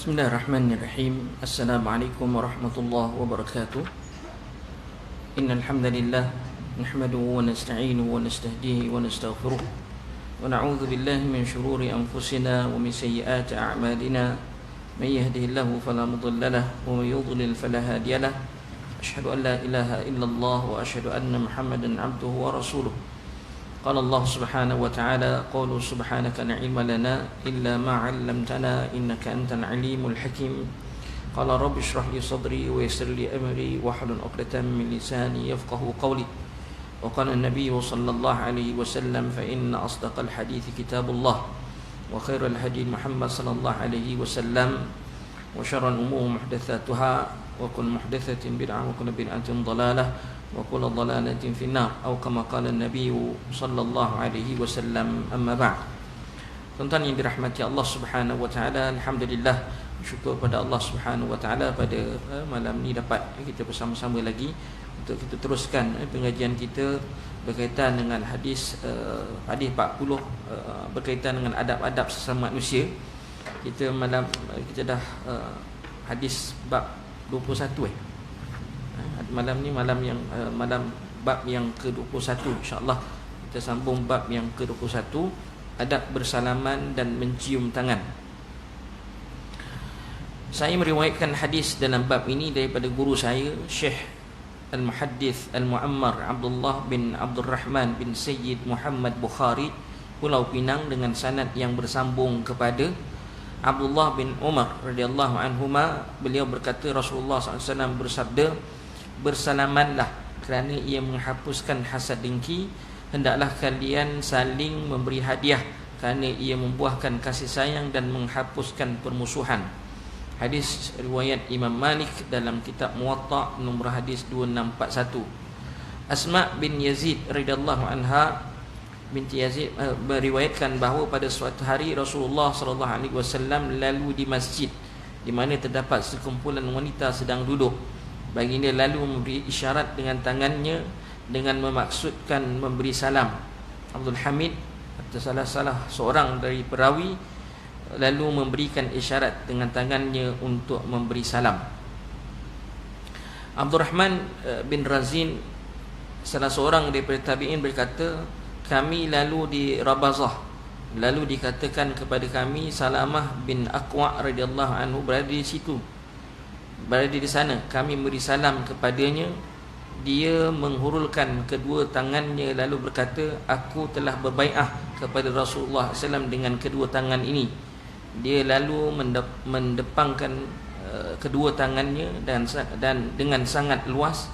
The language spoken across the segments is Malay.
Bismillahirrahmanirrahim. Assalamualaikum warahmatullahi wabarakatuh. Innal hamdalillah nahmaduhu wa nasta'inuhu wa nastahdihi wa nastaghfiruh wa na'udzu billahi min shururi anfusina wa min sayyiati a'malina. May yahdihillahu fala mudilla lahu wa may yudlil fala hadiya lahu. Asyhadu an la ilaha illallah wa asyhadu anna Muhammadan 'abduhu wa rasuluh. Qala Allah subhanahu wa ta'ala, qalu subhanaka la ilma lana illa ma 'allamtana innaka antal alimul hakim. Qala rabbi shrah li sadri wa yassir li amri wahlul 'uqdatam min lisani yafqahu qawli. Wa qala an-nabiy sallallahu alaihi wasallam fa inna asdaqal hadithi kitabullah wa khairal hadi Muhammad sallallahu alaihi wasallam wa syarrul umuri muhdatsatuha wa kullu muhdatsatin bid'ah wa kullu bid'atin dhalalah wa kullu dhalalatin finnar atau kama qala an-nabiy sallallahu alaihi wasallam. Amma ba'd. Tuan-tuan yang dirahmati Allah Subhanahu wa taala, alhamdulillah, syukur pada Allah Subhanahu wa taala pada malam ni dapat kita bersama-sama lagi untuk kita teruskan pengajian kita berkaitan dengan hadis 40 berkaitan dengan adab-adab sesama manusia. Kita dah hadis bab 21 malam ni malam bab yang ke-21, insya-Allah kita sambung bab yang ke-21, adab bersalaman dan mencium tangan. Saya meriwayatkan hadis dalam bab ini daripada guru saya, Syekh Al-Muhaddits Al-Mu'ammar Abdullah bin Abdul Rahman bin Sayyid Muhammad Bukhari, Pulau Pinang, dengan sanad yang bersambung kepada Abdullah bin Umar radhiyallahu anhuma. Beliau berkata, Rasulullah SAW bersabda, bersalamanlah kerana ia menghapuskan hasad dengki. Hendaklah kalian saling memberi hadiah kerana ia membuahkan kasih sayang dan menghapuskan permusuhan. Hadis riwayat Imam Malik dalam kitab Muwatta nombor hadis 2641. Asma bin Yazid radhiyallahu anha binti Yazid meriwayatkan bahawa pada suatu hari Rasulullah sallallahu alaihi wasallam lalu di masjid di mana terdapat sekumpulan wanita sedang duduk. Baginda lalu memberi isyarat dengan tangannya dengan memaksudkan memberi salam. Abdul Hamid atau salah seorang dari perawi lalu memberikan isyarat dengan tangannya untuk memberi salam. Abdul Rahman bin Razin, salah seorang daripada tabi'in, berkata, kami lalu di Rabazah, lalu dikatakan kepada kami Salamah bin Aqwa radhiyallahu anhu berada di situ, berada di sana. Kami beri salam kepadanya. Dia menghurulkan kedua tangannya lalu berkata, aku telah berbai'ah kepada Rasulullah SAW dengan kedua tangan ini. Dia lalu mendepangkan kedua tangannya dan dengan sangat luas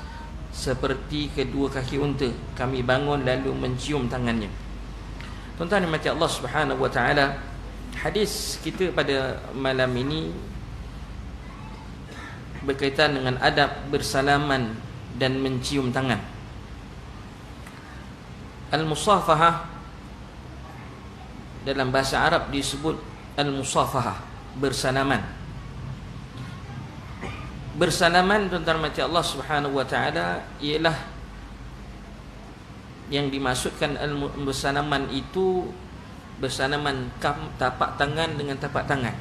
seperti kedua kaki unta. Kami bangun lalu mencium tangannya. Tuan-tuan yang mati Allah Subhanahu wa taala, hadis kita pada malam ini berkaitan dengan adab bersalaman dan mencium tangan. Al-musafahah dalam bahasa Arab disebut al-musafahah, bersalaman. Bersalaman, tuan-tuan mati Allah Subhanahu wa taala, ialah yang dimaksudkan bersalaman itu bersalaman tapak tangan dengan tapak tangan.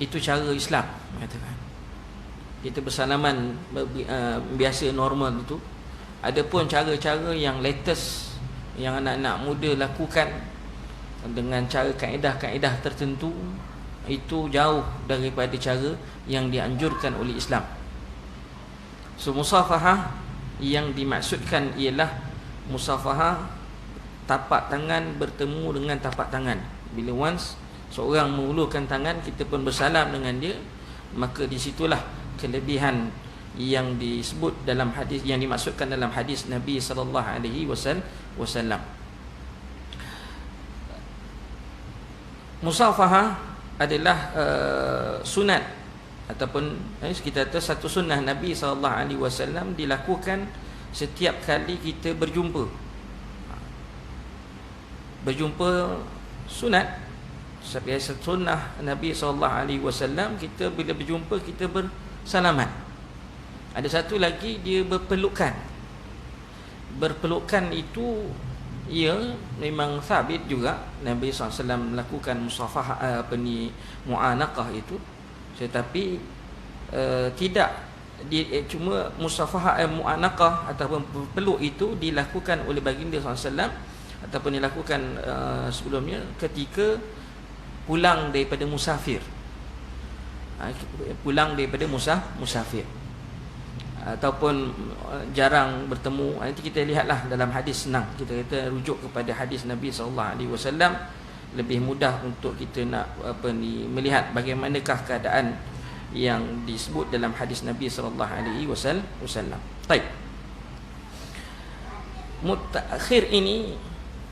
Itu cara Islam mengatakan. Kita bersalaman biasa normal itu. Adapun cara-cara yang latest yang anak-anak muda lakukan dengan cara kaedah-kaedah tertentu, itu jauh daripada cara yang dianjurkan oleh Islam. So musafahah yang dimaksudkan ialah musafahah tapak tangan bertemu dengan tapak tangan. Bila once seorang mengulurkan tangan, kita pun bersalam dengan dia, maka disitulah kelebihan yang disebut dalam hadis, yang dimaksudkan dalam hadis Nabi sallallahu alaihi wasallam. Musafahah adalah sunat ataupun kita kata satu sunnah Nabi sallallahu alaihi wasallam dilakukan setiap kali kita berjumpa. Berjumpa sunat, sebagai sunnah Nabi sallallahu alaihi wasallam, kita bila berjumpa kita bersalaman. Ada satu lagi, dia berpelukan. Berpelukan itu ia memang sabit juga Nabi SAW melakukan musafahah mu'anaqah itu, tetapi tidak cuma musafahah mu'anaqah ataupun peluk itu dilakukan oleh baginda SAW ataupun dilakukan sebelumnya ketika pulang daripada musafir, pulang daripada musafir ataupun jarang bertemu. Nanti kita lihatlah dalam hadis, senang kita rujuk kepada hadis Nabi SAW, lebih mudah untuk kita nak melihat bagaimanakah keadaan yang disebut dalam hadis Nabi SAW. Baik, mutakhir ini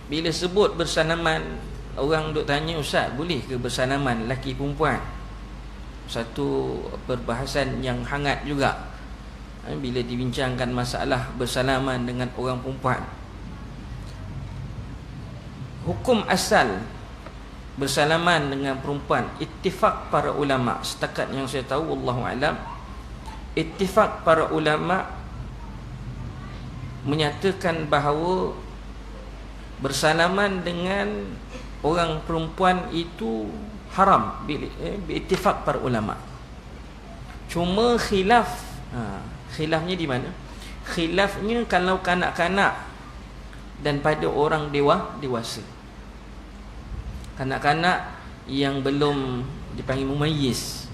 bila sebut bersalaman, orang duk tanya, ustaz boleh ke bersalaman lelaki perempuan? Satu perbahasan yang hangat juga bila dibincangkan masalah bersalaman dengan orang perempuan. Hukum asal bersalaman dengan perempuan, ittifaq para ulama, setakat yang saya tahu, wallahu alam, ittifaq para ulama menyatakan bahawa bersalaman dengan orang perempuan itu haram, ittifaq para ulama. Cuma khilafnya di mana? Khilafnya kalau kanak-kanak dan pada orang dewasa. Kanak-kanak yang belum dipanggil mumayyiz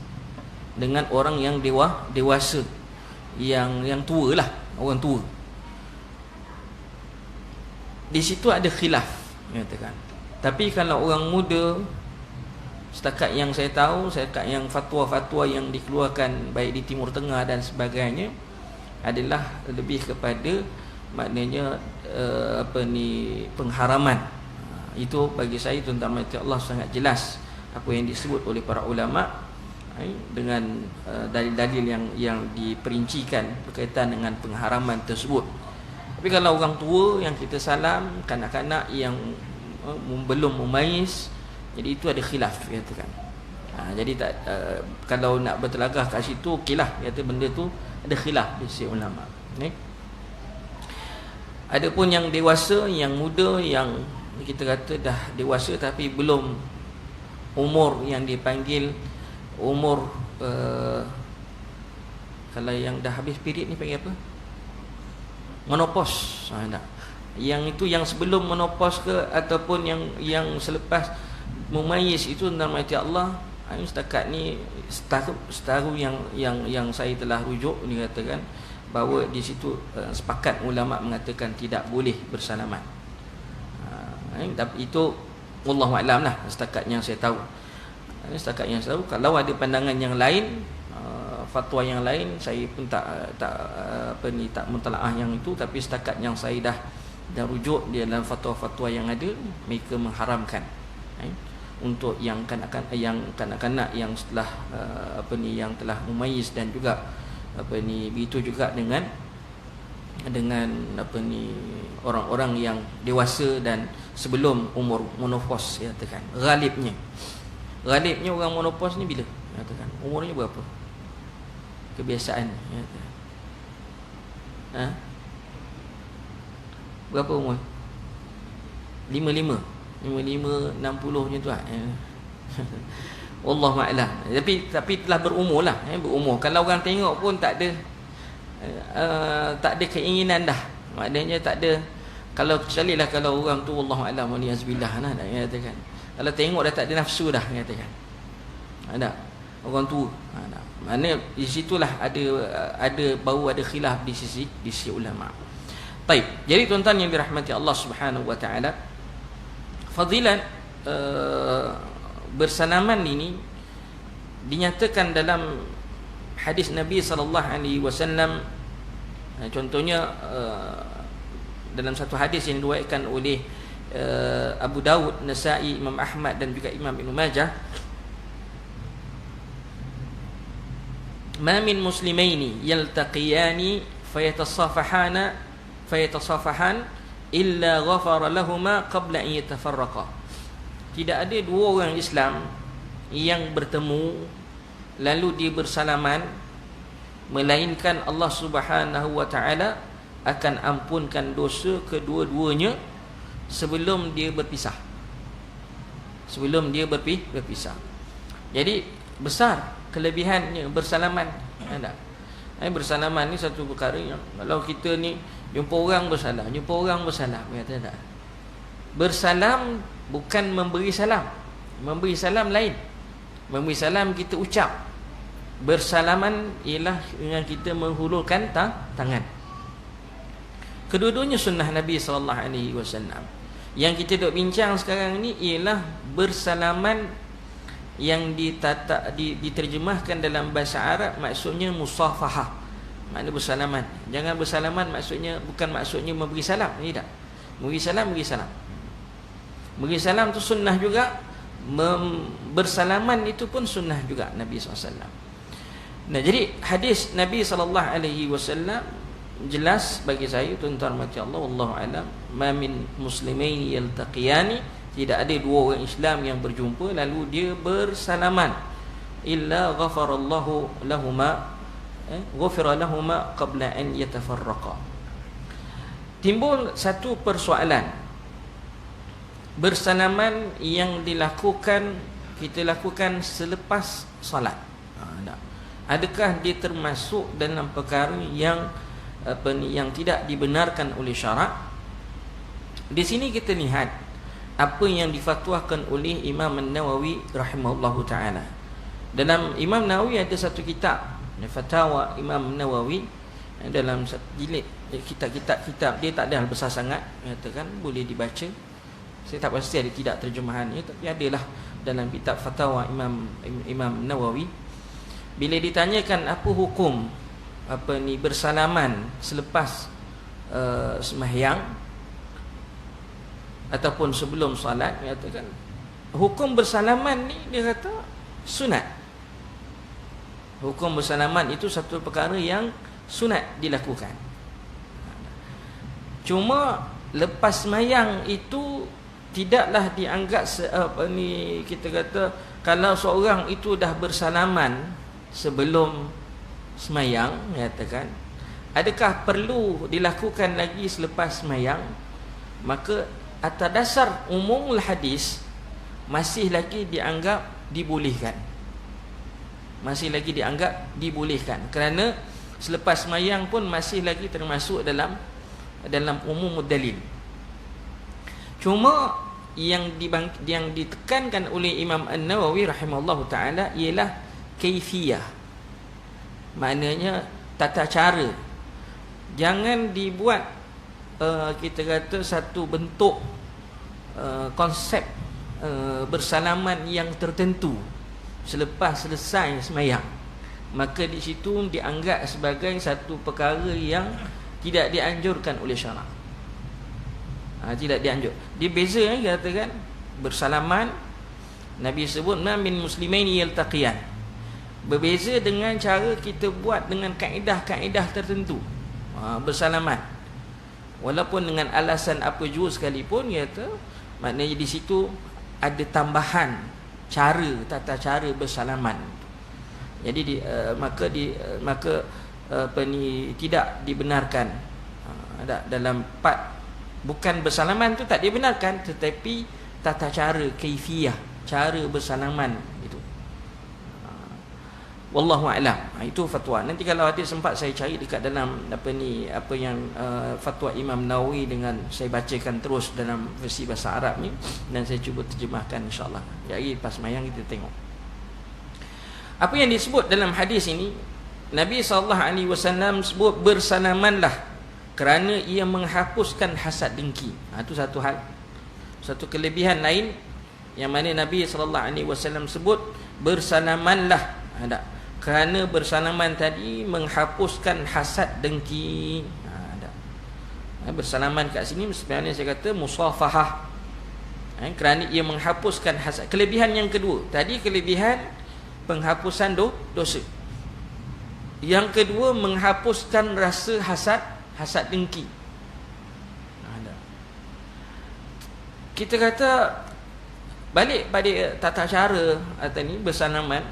dengan orang yang dewasa, yang tua lah, orang tua. Di situ ada khilaf, katakan. Tapi kalau orang muda, setakat yang saya tahu, setakat yang fatwa-fatwa yang dikeluarkan baik di Timur Tengah dan sebagainya, adalah lebih kepada maknanya pengharaman. Itu bagi saya, tuan-tuan mati Allah, sangat jelas apa yang disebut oleh para ulama dengan dalil-dalil yang diperincikan berkaitan dengan pengharaman tersebut. Tapi kalau orang tua yang kita salam, kanak-kanak yang belum mumayyiz, jadi itu ada khilaf, katakan. Jadi kalau nak bertelagah kat situ, okeylah, kata benda tu ada khilaf di sisi ulama. Adapun yang dewasa, yang muda, yang kita kata dah dewasa tapi belum umur yang dipanggil umur kalau yang dah habis period ni panggil apa? Menopause. Yang itu yang sebelum menopause ke ataupun yang selepas mumayyiz itu, nama Allah, setakat ni setaru yang saya telah rujuk, dikatakan bahawa di situ sepakat ulama mengatakan tidak boleh bersalaman. Tapi itu wallahu a'lam lah, setakat yang saya tahu. Setakat yang saya tahu, kalau ada pandangan yang lain, fatwa yang lain, saya pun tak mentelaah yang itu. Tapi setakat yang saya dah rujuk di dalam fatwa-fatwa yang ada, mereka mengharamkan untuk yang kanak-kanak yang setelah yang telah mumayyiz, dan juga begitu juga dengan orang-orang yang dewasa dan sebelum umur menopause, ya katakan. Ghalibnya orang menopause ni bila, katakan umurnya berapa, kebiasaan, ya katakan. Berapa umur? 55, 60 macam tu lah. Wallahu a'lam. Tapi telah berumur lah, berumur. Kalau orang tengok pun tak ada keinginan dah. Maknanya tak ada. Kalau kecuali lah kalau orang tu wallahu a'lam wa niyazbillah nah, katakan. Kalau tengok dah tak ada nafsu dah, katakan. Ada orang tua. Maknanya di situlah ada baru ada khilaf di sisi ulama. Baik. Jadi tuan-tuan yang dirahmati Allah Subhanahu wa taala, fadilat bersalaman ini dinyatakan dalam hadis Nabi sallallahu alaihi wasallam. Contohnya dalam satu hadis yang diriwayatkan oleh Abu Dawud, Nasa'i, Imam Ahmad dan juga Imam Ibn Majah, ma min muslimaini yaltaqiyani fayatasafahan illa ghafara lahuma qabla an yatafarraqa. Tidak ada dua orang Islam yang bertemu lalu dia bersalaman, melainkan Allah Subhanahu wa taala akan ampunkan dosa kedua-duanya sebelum dia berpisah. Sebelum dia berpisah. Jadi besar kelebihannya bersalaman. Ada. Bersalaman ni satu perkara yang kalau kita ni jumpa orang bersalam, kata tak. Bersalam bukan memberi salam. Memberi salam lain. Memberi salam kita ucap. Bersalaman ialah dengan kita menghulurkan tangan. Kedua-duanya sunnah Nabi SAW. Yang kita duk bincang sekarang ni ialah bersalaman yang diterjemahkan dalam bahasa Arab, maksudnya musafahah. Makna bersalaman. Jangan bersalaman bukan maksudnya memberi salam, tidak. Memberi salam. Memberi salam tu sunnah juga. Bersalaman itu pun sunnah juga Nabi SAW. Nah, jadi hadis Nabi SAW jelas bagi saya, tuan-tuan mati Allah, wallahu alam, ma min muslimaini yaltaqiyani, tidak ada dua orang Islam yang berjumpa lalu dia bersalaman illa ghafarallahu lahuma ghufira lahuma qabla an yatafarraqa. Timbul satu persoalan. Bersalaman yang kita lakukan selepas solat, adakah dia termasuk dalam perkara yang tidak dibenarkan oleh syarak? Di sini kita lihat apa yang difatwakan oleh Imam An-Nawawi rahimahullahu taala. Dalam Imam Nawawi ada satu kitab, Fatwa Imam Nawawi, dalam jilid kitab dia tak ada besar sangat, katakan boleh dibaca. Saya tak pasti ada tidak terjemahannya, tapi adalah dalam kitab Fatwa Imam Nawawi. Bila ditanyakan apa hukum bersalaman selepas sembahyang ataupun sebelum solat, dia katakan hukum bersalaman ni, dia kata sunat. Hukum bersalaman itu satu perkara yang sunat dilakukan. Cuma lepas sembahyang itu tidaklah dianggap kita kata kalau seorang itu dah bersalaman sebelum sembahyang, katakan adakah perlu dilakukan lagi selepas sembahyang? Maka atas dasar umumul hadis masih lagi dianggap dibolehkan. Masih lagi dianggap dibolehkan kerana selepas sembahyang pun masih lagi termasuk dalam umumud dalil. Cuma yang ditekankan oleh Imam An-Nawawi rahimahullahu taala ialah kaifiyah. Maknanya tata cara. Jangan dibuat kita kata satu bentuk konsep bersalaman yang tertentu selepas selesai sembahyang. Maka di situ dianggap sebagai satu perkara yang tidak dianjurkan oleh syarak. Tidak dianjur. Dia beza katakan bersalaman, Nabi sebut ma min muslimaini yaltaqiyan. Berbeza dengan cara kita buat dengan kaedah-kaedah tertentu. Bersalaman. Walaupun dengan alasan apa jua sekalipun, kata maknanya di situ ada tambahan tata cara bersalaman. Jadi tidak dibenarkan dalam part bukan bersalaman tu tak dibenarkan, tetapi tata cara kaifiyah, cara bersalaman itu. Wallahu a'lam. Itu fatwa. Nanti kalau ada sempat saya cari dekat dalam apa yang fatwa Imam Nawawi, dengan saya bacakan terus dalam versi bahasa Arab ni dan saya cuba terjemahkan insya-Allah. Jadi pas mayang kita tengok. Apa yang disebut dalam hadis ini, Nabi SAW sebut bersalamanlah kerana ia menghapuskan hasad dengki. Itu satu hal. Satu kelebihan lain yang mana Nabi SAW sebut bersalamanlah. Kerana bersalaman tadi menghapuskan hasad dengki. Bersalaman kat sini sebenarnya saya kata musafahah. Kerana ia menghapuskan hasad. Kelebihan yang kedua. Tadi kelebihan penghapusan dosa. Yang kedua menghapuskan rasa hasad dengki. Kita kata balik pada tata cara atau ni bersalaman.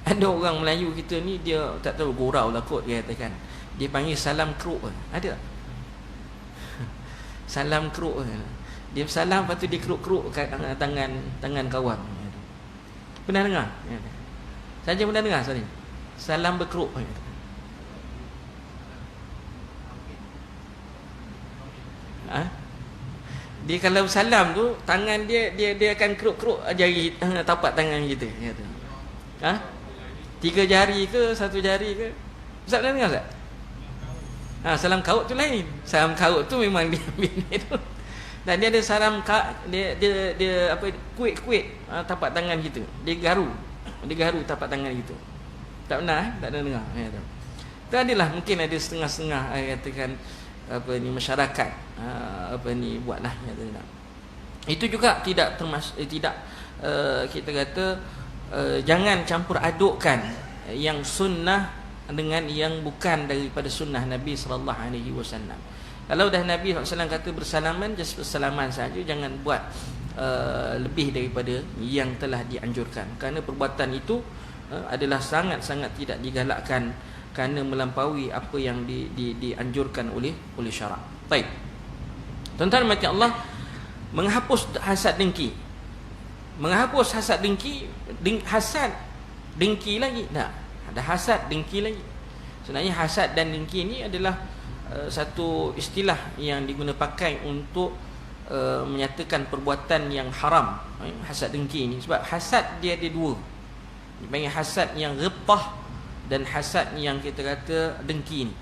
Ada orang Melayu kita ni dia tak tahu, gurau lah kot dia katakan. Dia panggil salam keruk. Ada tak? Salam keruk. Dia salam lepas tu dia keruk-keruk tangan kawan. Pernah dengar? Saja pernah dengar sorry. Salam berkeruk. Ha? Dia kalau salam tu tangan dia akan keruk-keruk jari tapak tangan kita. Ha? 3 jari ke 1 jari ke? Ustaz pernah dengar tak? Ha, salam kaut tu lain. Salam kaut tu memang dia ambil tu. Dan dia ada salam dia apa kuit tapak tangan kita. Dia garu tapak tangan gitu. Tak pernah tak ada dengar ya tu. Tu adalah mungkin ada setengah-setengah katakan apa ni masyarakat apa ni buatlah ya tu. Itu juga tidak kita kata jangan campur adukkan yang sunnah dengan yang bukan daripada sunnah Nabi sallallahu alaihi wasallam. Kalau dah Nabi SAW kata bersalaman, just bersalaman saja, jangan buat lebih daripada yang telah dianjurkan. Kerana perbuatan itu adalah sangat-sangat tidak digalakkan kerana melampaui apa yang dianjurkan oleh syarak. Baik. Tuan-tuan mati Allah, menghapus hasad dengki. Menghapus hasad dengki, hasad dengki lagi. Tak, ada hasad dengki lagi. Sebenarnya hasad dan dengki ini adalah satu istilah yang diguna pakai untuk menyatakan perbuatan yang haram. Hasad dengki ini sebab hasad dia ada dua. Dipanggil hasad yang ghibtah dan hasad yang kita kata dengki ni.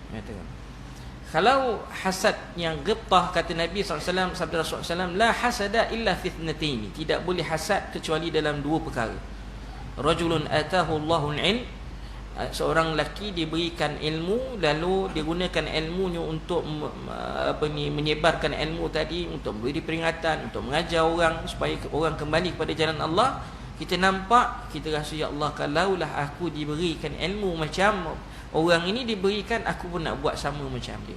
Kalau hasad yang ghibtah, kata Nabi SAW, sabda Rasulullah SAW, la hasada illa fi ithnatayn, tidak boleh hasad kecuali dalam dua perkara. Rajulun atahu Allahul ilm, seorang lelaki diberikan ilmu, lalu dia gunakan ilmunya untuk menyebarkan ilmu tadi, untuk memberi peringatan, untuk mengajar orang supaya orang kembali kepada jalan Allah. Kita nampak, kita rasa, ya Allah, kalaulah aku diberikan ilmu macam orang ini diberikan, aku pun nak buat sama macam dia.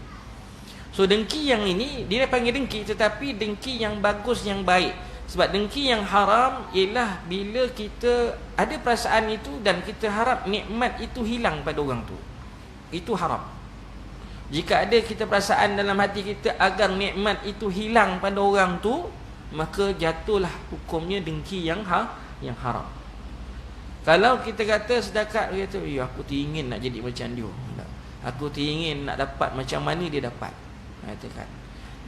So dengki yang ini dia panggil dengki, tetapi dengki yang bagus, yang baik. Sebab dengki yang haram ialah bila kita ada perasaan itu dan kita harap nikmat itu hilang pada orang tu. Itu haram. Jika ada kita perasaan dalam hati kita agar nikmat itu hilang pada orang tu, maka jatuhlah hukumnya dengki yang haram. Kalau kita kata setakat kata, ya aku teringin nak jadi macam dia, aku teringin nak dapat macam mana dia dapat, katakan.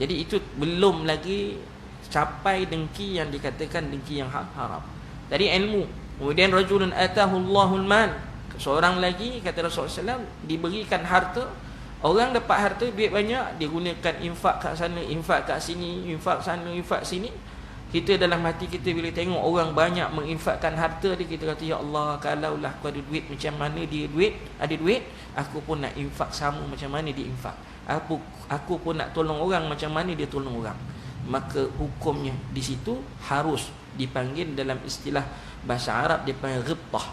Jadi itu belum lagi capai dengki yang dikatakan dengki yang haram. Tadi ilmu. Kemudian rajulun atahu Allahul mal, seorang lagi kata Rasulullah SAW diberikan harta. Orang dapat harta, duit banyak, digunakan infak kat sana, infak kat sini, infak sana, infak sini. Kita dalam hati kita bila tengok orang banyak menginfakkan harta dia, kita kata, ya Allah, kalaulah aku ada duit macam mana dia ada duit, aku pun nak infak sama macam mana dia infak. Aku pun nak tolong orang macam mana dia tolong orang. Maka hukumnya di situ harus dipanggil dalam istilah bahasa Arab dia panggil ghibtah.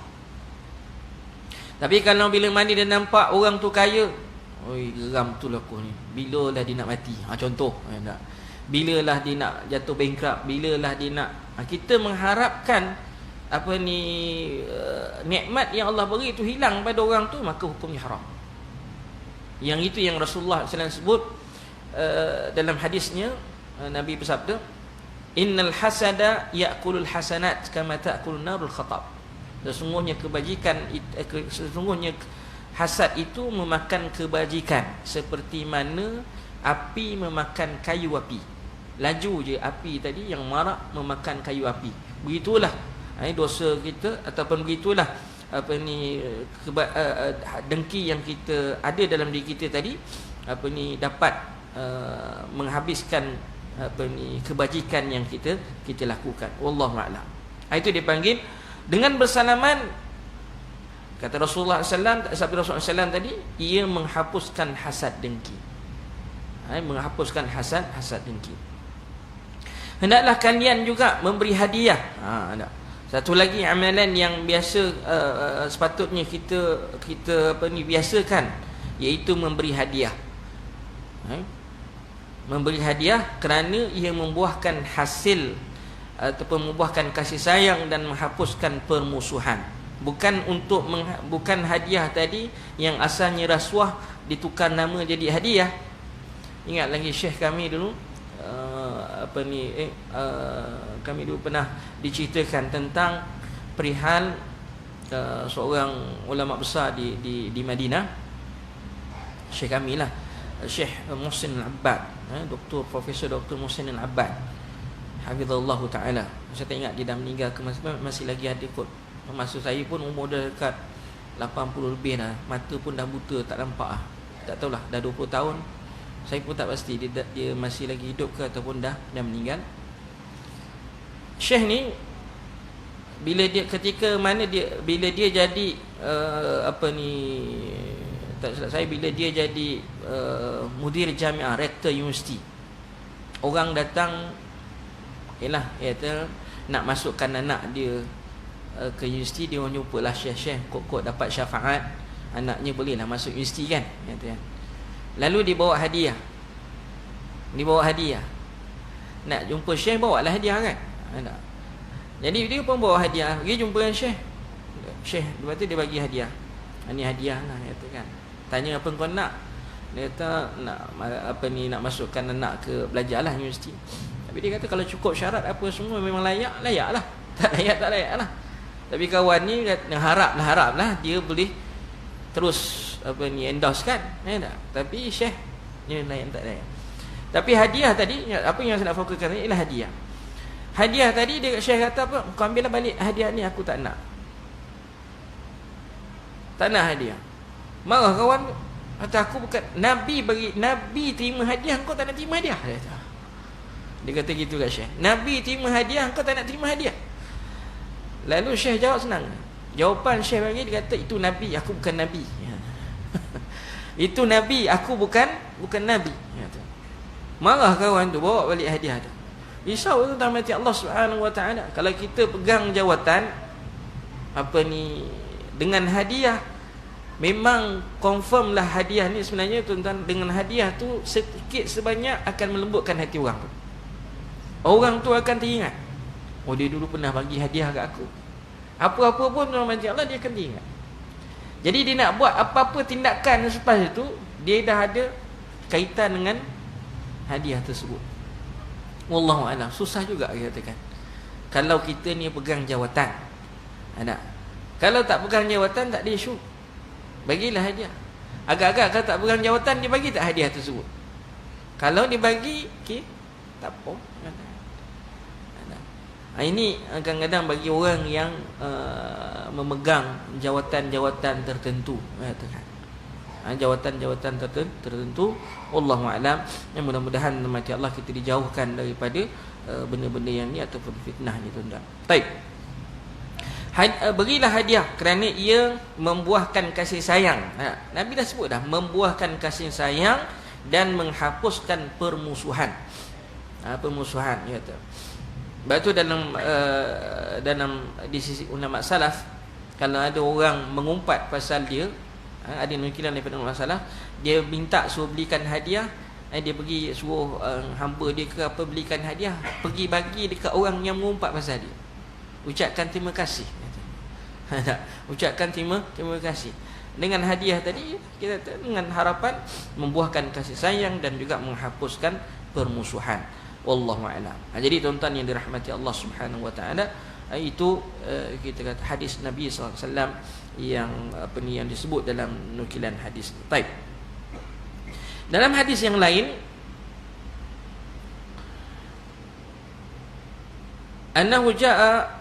Tapi kalau bila mana dia nampak orang tu kaya, oi geram tu lah aku ni, bila lah dia nak mati, contoh bila lah dia nak jatuh bankrupt, bila lah dia nak, kita mengharapkan apa ni nikmat yang Allah beri itu hilang pada orang tu, maka hukumnya haram. Yang itu yang Rasulullah SAW sebut dalam hadisnya. Nabi bersabda, innal hasada ya'kulul hasanat kama ta'kulun narul khatab. Sesungguhnya sesungguhnya hasad itu memakan kebajikan seperti mana api memakan kayu api. Laju je api tadi yang marak memakan kayu api. Begitulah dosa kita, ataupun begitulah apa ni dengki yang kita ada dalam diri kita tadi, apa ni dapat menghabiskan apa ni kebajikan yang kita lakukan. Wallahu a'lam. Itu dipanggil dengan bersalaman. Kata Rasulullah SAW, sabda Rasulullah SAW tadi, ia menghapuskan hasad dengki. Menghapuskan hasad dengki. Hendaklah kalian juga memberi hadiah. Satu lagi amalan yang biasa sepatutnya kita apa ni biasakan, iaitu memberi hadiah. Memberi hadiah kerana ia membuahkan hasil ataupun membuahkan kasih sayang dan menghapuskan permusuhan. Bukan hadiah tadi yang asalnya rasuah ditukar nama jadi hadiah. Ingat lagi syekh kami dulu kami dulu pernah diceritakan tentang perihal seorang ulama besar di Madinah, Syekh kami lah, Syekh Muhsin Al-Abbad, Profesor Dr. Muhsin Al-Abbad, hafizallahu taala. Saya tak ingat dia dah meninggal ke masih lagi ada kot. Masa saya pun umur dah dekat 80 lebih dah, mata pun dah buta, tak nampak ah. Tak tahulah, dah 20 tahun. Saya pun tak pasti dia masih lagi hidup ke ataupun dah meninggal. Syekh ni bila dia jadi tak silap saya, bila dia jadi mudir jamiah, rektor universiti, orang datang kata nak masukkan anak dia ke universiti, dia orang jumpalah Syekh kok dapat syafaat anaknya bolehlah masuk universiti kan, kata. Lalu dibawa hadiah. Nak jumpa Syekh, bawalah hadiah kan. Jadi dia pun bawa hadiah, pergi jumpa dengan Syekh, lepas tu dia bagi hadiah. Ini hadiah lah, kata kan. Tanya apa kau nak? Dia kata nak masukkan anak ke belajarlah universiti. Tapi dia kata kalau cukup syarat apa semua memang layak lah. Tak layak lah. Tapi kawan ni haraplah dia boleh terus endorse kan. Tak? Tapi Syekh ni layak tak layak. Tapi hadiah tadi, apa yang saya nak fokuskan ni ialah hadiah. Hadiah tadi dia Syekh kata apa? Kau ambillah balik hadiah ni, aku tak nak. Tak nak hadiah. Marah kawan, kata aku bukan Nabi terima hadiah, kau tak nak terima hadiah. Dia kata gitu kat Syekh. Nabi terima hadiah, kau tak nak terima hadiah. Lalu Syekh jawab senang. Jawapan Syekh bagi, dia kata itu Nabi, aku bukan Nabi. Itu Nabi, aku bukan Nabi. Marah kawan tu, bawa balik hadiah tu. Risau tu dalam hati Allah Subhanahu Wa Taala. Kalau kita pegang jawatan dengan hadiah, memang confirm lah hadiah ni sebenarnya tuan-tuan, dengan hadiah tu sedikit sebanyak akan melembutkan hati orang tu. Orang tu akan teringat, oh dia dulu pernah bagi hadiah kat aku. Apa-apa pun dalam hati Allah dia akan teringat. Jadi dia nak buat apa-apa tindakan selepas itu, dia dah ada kaitan dengan hadiah tersebut. Wallahu a'lam. Susah juga kita katakan. Kalau kita ni pegang jawatan, kalau tak pegang jawatan tak ada isu, bagilah hadiah. Agak-agak kalau tak pegang jawatan, dia bagi tak hadiah tersebut? Kalau dia bagi, okay, tak apa. Ini kadang-kadang bagi orang yang memegang jawatan-jawatan tertentu, jawatan-jawatan tertentu, wallahu a'lam. Yang mudah-mudahan mati Allah kita dijauhkan daripada benda-benda yang ni ataupun fitnah ni, tuan-tuan. Baik. Berilah hadiah kerana ia membuahkan kasih sayang. Nabi dah sebut dah, membuahkan kasih sayang dan menghapuskan permusuhan. Permusuhan, dia kata. Sebab tu dalam di sisi ulama salaf, kalau ada orang mengumpat pasal dia, ada nukilan daripada ulama salaf, dia minta suruh belikan hadiah, dia pergi suruh hamba dia ke apa belikan hadiah, pergi bagi dekat orang yang mengumpat pasal dia, ucapkan terima kasih. Ucapkan terima kasih dengan hadiah tadi, kita dengan harapan membuahkan kasih sayang dan juga menghapuskan permusuhan. Wallahu a'lam. Jadi tuan-tuan yang dirahmati Allah Subhanahu wa taala, itu kita kata hadis Nabi SAW yang yang disebut dalam nukilan hadis. Baik. Dalam hadis yang lain, annahu jaa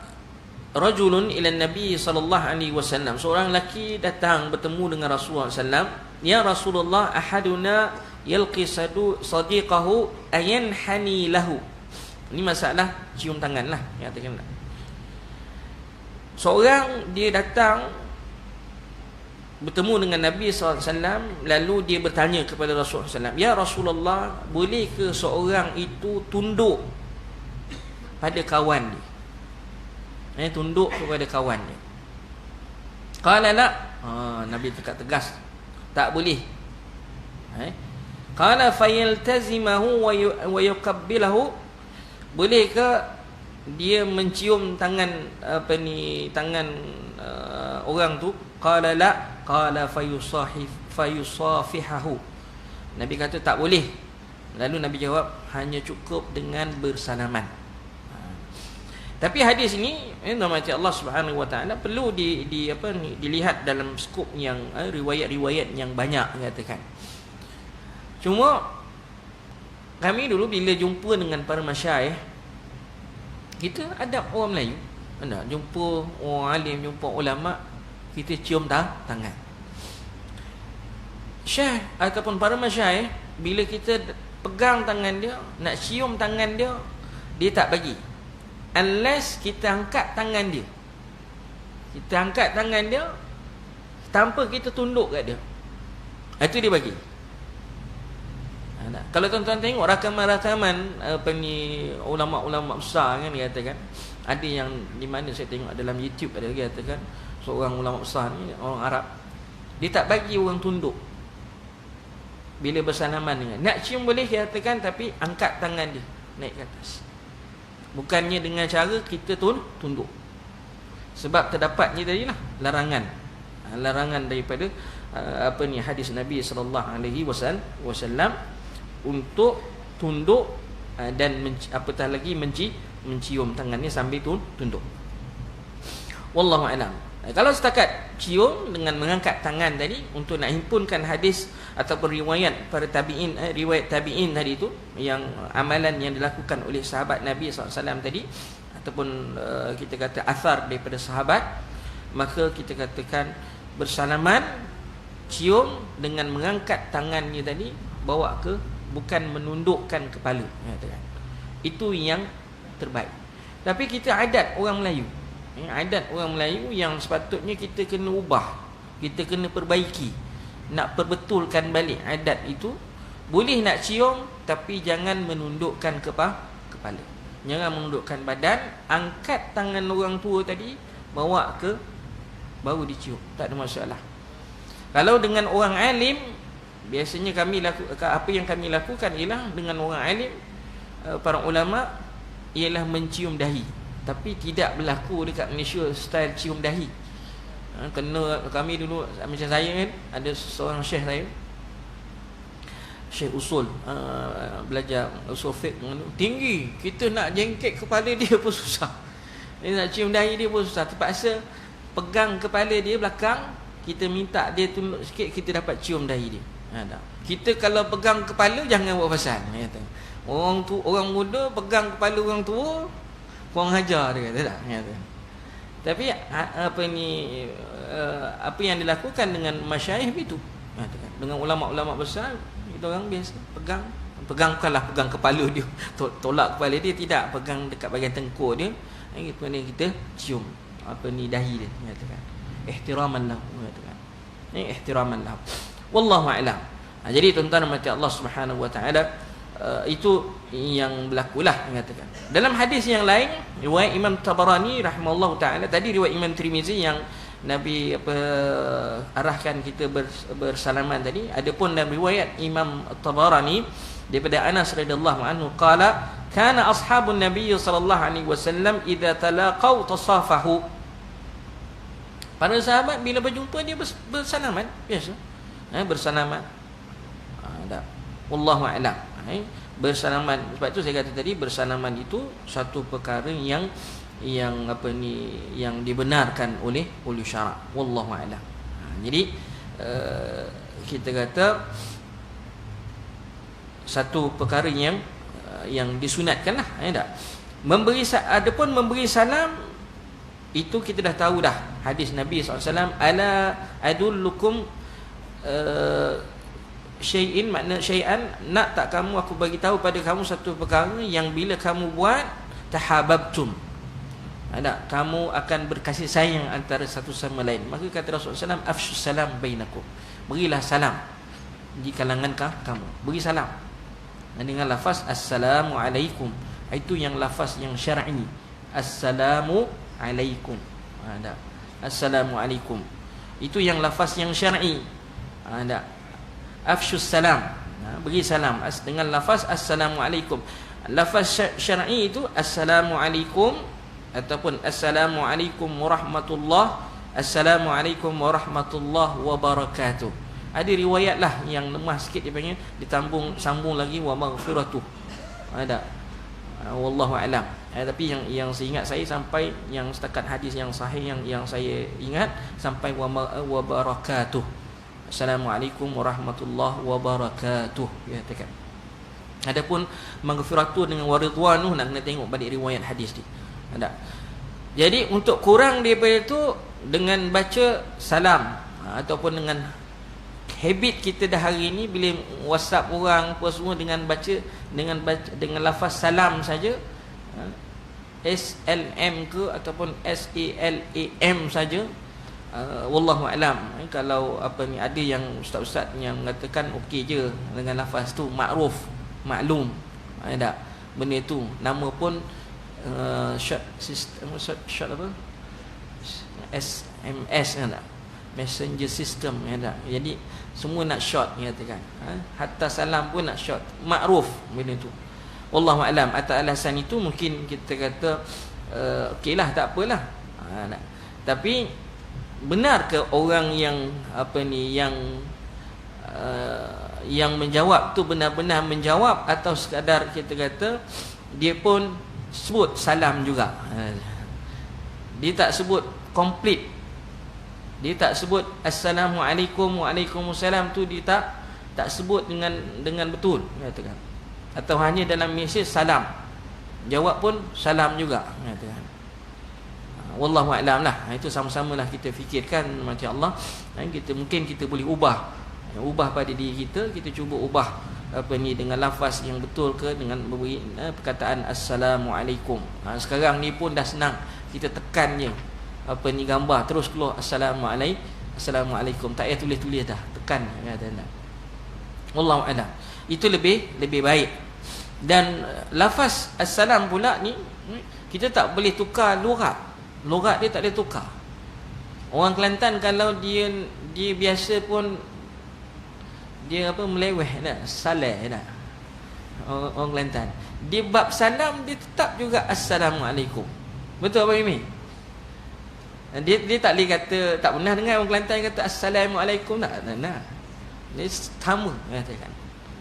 rajulun ila Nabi sallallahu alaihi wasallam, seorang lelaki datang bertemu dengan Rasulullah sallam. Ya Rasulullah, ahaduna yalqi sadiqahu ayanhani lahu. Ini masalah cium tangan lah, katakanlah. Seorang dia datang bertemu dengan Nabi SAW, lalu dia bertanya kepada Rasulullah SAW, ya Rasulullah, boleh ke seorang itu tunduk pada kawan dia? Tunduk kepada kawan dia. Qala la. Nabi tegas, tak boleh. Qala fayaltazimahu wa yuqabbilahu, boleh ke dia mencium tangan tangan orang tu? Qala la. Qala fayusafihahu. Nabi kata tak boleh. Lalu Nabi jawab, hanya cukup dengan bersalaman. Tapi hadis ini mati Allah Subhanahu wa taala perlu dilihat dalam skop yang riwayat-riwayat yang banyak katakan. Cuma kami dulu bila jumpa dengan para masyayikh, kita adab orang Melayu, jumpa orang alim, jumpa ulama, kita cium tangan. Syekh ataupun para masyayikh, bila kita pegang tangan dia, nak cium tangan dia, dia tak bagi unless kita angkat tangan dia. Kita angkat tangan dia tanpa kita tunduk kat dia, itu dia bagi. Kalau tuan-tuan tengok rakaman-rakaman ulama-ulama besar kan, dia katakan ada yang di mana saya tengok dalam YouTube, ada dia katakan seorang ulama besar ni, orang Arab, dia tak bagi orang tunduk bila bersalaman dengan. Nak cium boleh dia katakan, tapi angkat tangan dia naik ke atas, bukannya dengan cara kita tunduk. Sebab terdapatnya tadi lah larangan daripada hadis Nabi sallallahu alaihi wasallam untuk tunduk dan apatah lagi mencium tangannya sambil tunduk. Wallahu a'lam. Kalau setakat cium dengan mengangkat tangan tadi untuk nak himpunkan hadis ataupun riwayat para tabi'in, riwayat tabi'in tadi itu, yang amalan yang dilakukan oleh sahabat Nabi SAW tadi, ataupun kita kata athar daripada sahabat, maka kita katakan bersalaman, cium dengan mengangkat tangannya tadi, bawa ke, bukan menundukkan kepala, itu yang terbaik. Tapi kita adat orang Melayu, adat orang Melayu yang sepatutnya kita kena ubah, kita kena perbaiki, nak perbetulkan balik adat itu. Boleh nak cium, tapi jangan menundukkan kepala, jangan menundukkan badan. Angkat tangan orang tua tadi, bawa ke, baru dicium, tak ada masalah. Kalau dengan orang alim, biasanya apa yang kami lakukan ialah dengan orang alim, para ulama, ialah mencium dahi. Tapi tidak berlaku dekat Malaysia style cium dahi. Kena kami dulu, macam saya kan, ada seorang syekh saya, syekh usul, belajar usul fiqh tinggi, kita nak jengket kepala dia pun susah, nak cium dahi dia pun susah. Terpaksa pegang kepala dia belakang, kita minta dia tunduk sikit, kita dapat cium dahi dia. Kita kalau pegang kepala jangan buat pasal. Orang muda pegang kepala orang tua, kurang ajar, dia kata tak. Tapi apa yang dilakukan dengan masyayikh itu, dengan ulama-ulama besar, kita orang biasa pegang bukanlah pegang kepala dia, tolak kepala dia, tidak, pegang dekat bahagian tengkuk dia, kemudian kita cium dahi dia, katakan ihtiraman lahu, katakan ihtiraman lahu. Wallahu a'lam. Jadi tuan-tuan mati Allah Subhanahu wa taala, itu yang berlakulah, mengatakan. Dalam hadis yang lain, riwayat Imam Tabarani rahimahullahu taala, tadi riwayat Imam Tirmizi yang Nabi arahkan kita bersalaman tadi. Adapun dalam riwayat Imam Tabarani daripada Anas radhiyallahu anhu, qala kana ashabun Nabi sallallahu alaihi wasallam idza talaqau tasafahu. Para sahabat bila berjumpa dia bersalaman biasa, bersalaman. Wallahu a'lam. Bersalaman, sebab itu saya kata tadi, bersalaman itu satu perkara yang dibenarkan oleh syarak. Wallahu a'lam. Jadi kita kata satu perkara yang disunatkanlah, tak? Adapun memberi salam itu kita dah tahu dah, hadis Nabi SAW, ala adullukum syai'in, makna syai'an, nak tak kamu aku bagi tahu pada kamu satu perkara yang bila kamu buat tahabbtum, kamu akan berkasih sayang antara satu sama lain. Maka kata Rasulullah SAW, afshus salam bainakum, berilah salam di kalangan kamu, beri salam dengan lafaz assalamu alaikum. Itu yang lafaz yang syar'i, assalamu alaikum. Assalamu alaikum, itu yang lafaz yang syar'i. Afshus salam, beri salam dengan lafaz assalamu alaikum. Lafaz syar'i itu assalamu alaikum ataupun assalamu alaikum warahmatullah, assalamu alaikum warahmatullah wabarakatuh. Ada riwayat lah yang lemah sikit, dia panggil sambung lagi wa maghfiratuh. Ada. Wallahu alam. Tapi yang saya ingat, saya sampai yang setakat hadis yang sahih yang saya ingat sampai wa barakatuh. Assalamualaikum warahmatullahi wabarakatuh. Ya, tekan. Adapun maghfiratuh dengan waridwanuh, nak kena tengok balik riwayat hadis ni. Ada. Jadi untuk kurang daripada itu, dengan baca salam ataupun dengan habit kita dah hari ni, bila WhatsApp orang apa semua, dengan baca dengan lafaz salam saja, SLM ke ataupun SALAM saja, wallahu alam. Kalau apa ni, ada yang ustaz-ustaz yang mengatakan okey je dengan lafaz tu, makruf, maklum, ada benda tu. Nama pun short system, short apa, SMS kan tak, messenger system kan tak. Jadi semua nak short ni katakan, hatta salam pun nak short, makruf benda tu. Wallahu alam. Atas alasan itu mungkin kita kata okeylah, tak apalah. Tapi benar ke orang yang apa ni, yang menjawab tu benar-benar menjawab, atau sekadar kita kata dia pun sebut salam juga, dia tak sebut komplit, dia tak sebut assalamualaikum waalaikumsalam tu, dia tak sebut dengan betul, katakan. Atau hanya dalam mesej salam, jawab pun salam juga, katakan. Wallahu a'lam lah. Itu sama-samalah kita fikirkan macam Allah. Mungkin kita boleh ubah pada diri kita. Kita cuba ubah apa ni dengan lafaz yang betul ke, dengan memberi perkataan assalamualaikum. Sekarang ni pun dah senang, kita tekan je apa ni gambar, terus keluar assalamualaikum. Tak payah tulis-tulis dah, tekan kata. Wallahu a'lam. Itu lebih baik. Dan lafaz assalam pula ni, kita tak boleh tukar logat dia, tak boleh tukar. Orang Kelantan kalau dia biasa pun dia apa, meleweh dah, saleh dah. Orang Kelantan, dia bab salam dia tetap juga assalamualaikum. Betul apa Mimi? Dia tak boleh kata, tak pernah dengar orang Kelantan kata assalamualaikum, tak nah. Dia sama katakan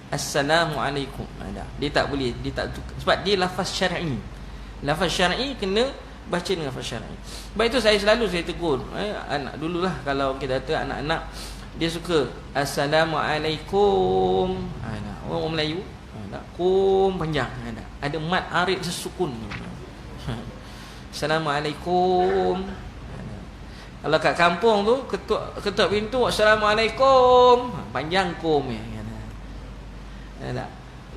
assalamualaikum. Dia tak boleh, dia tak tukar, sebab dia lafaz syar'i. Lafaz syar'i kena baca dengan lafaz syar'i. Sebab itu saya tegur anak dululah, kalau kita kata anak-anak dia suka assalamualaikum, orang Melayu kum panjang, ada mat arid sesukun. Assalamualaikum. Kalau kat kampung tu ketuk pintu assalamualaikum, panjang kum ya.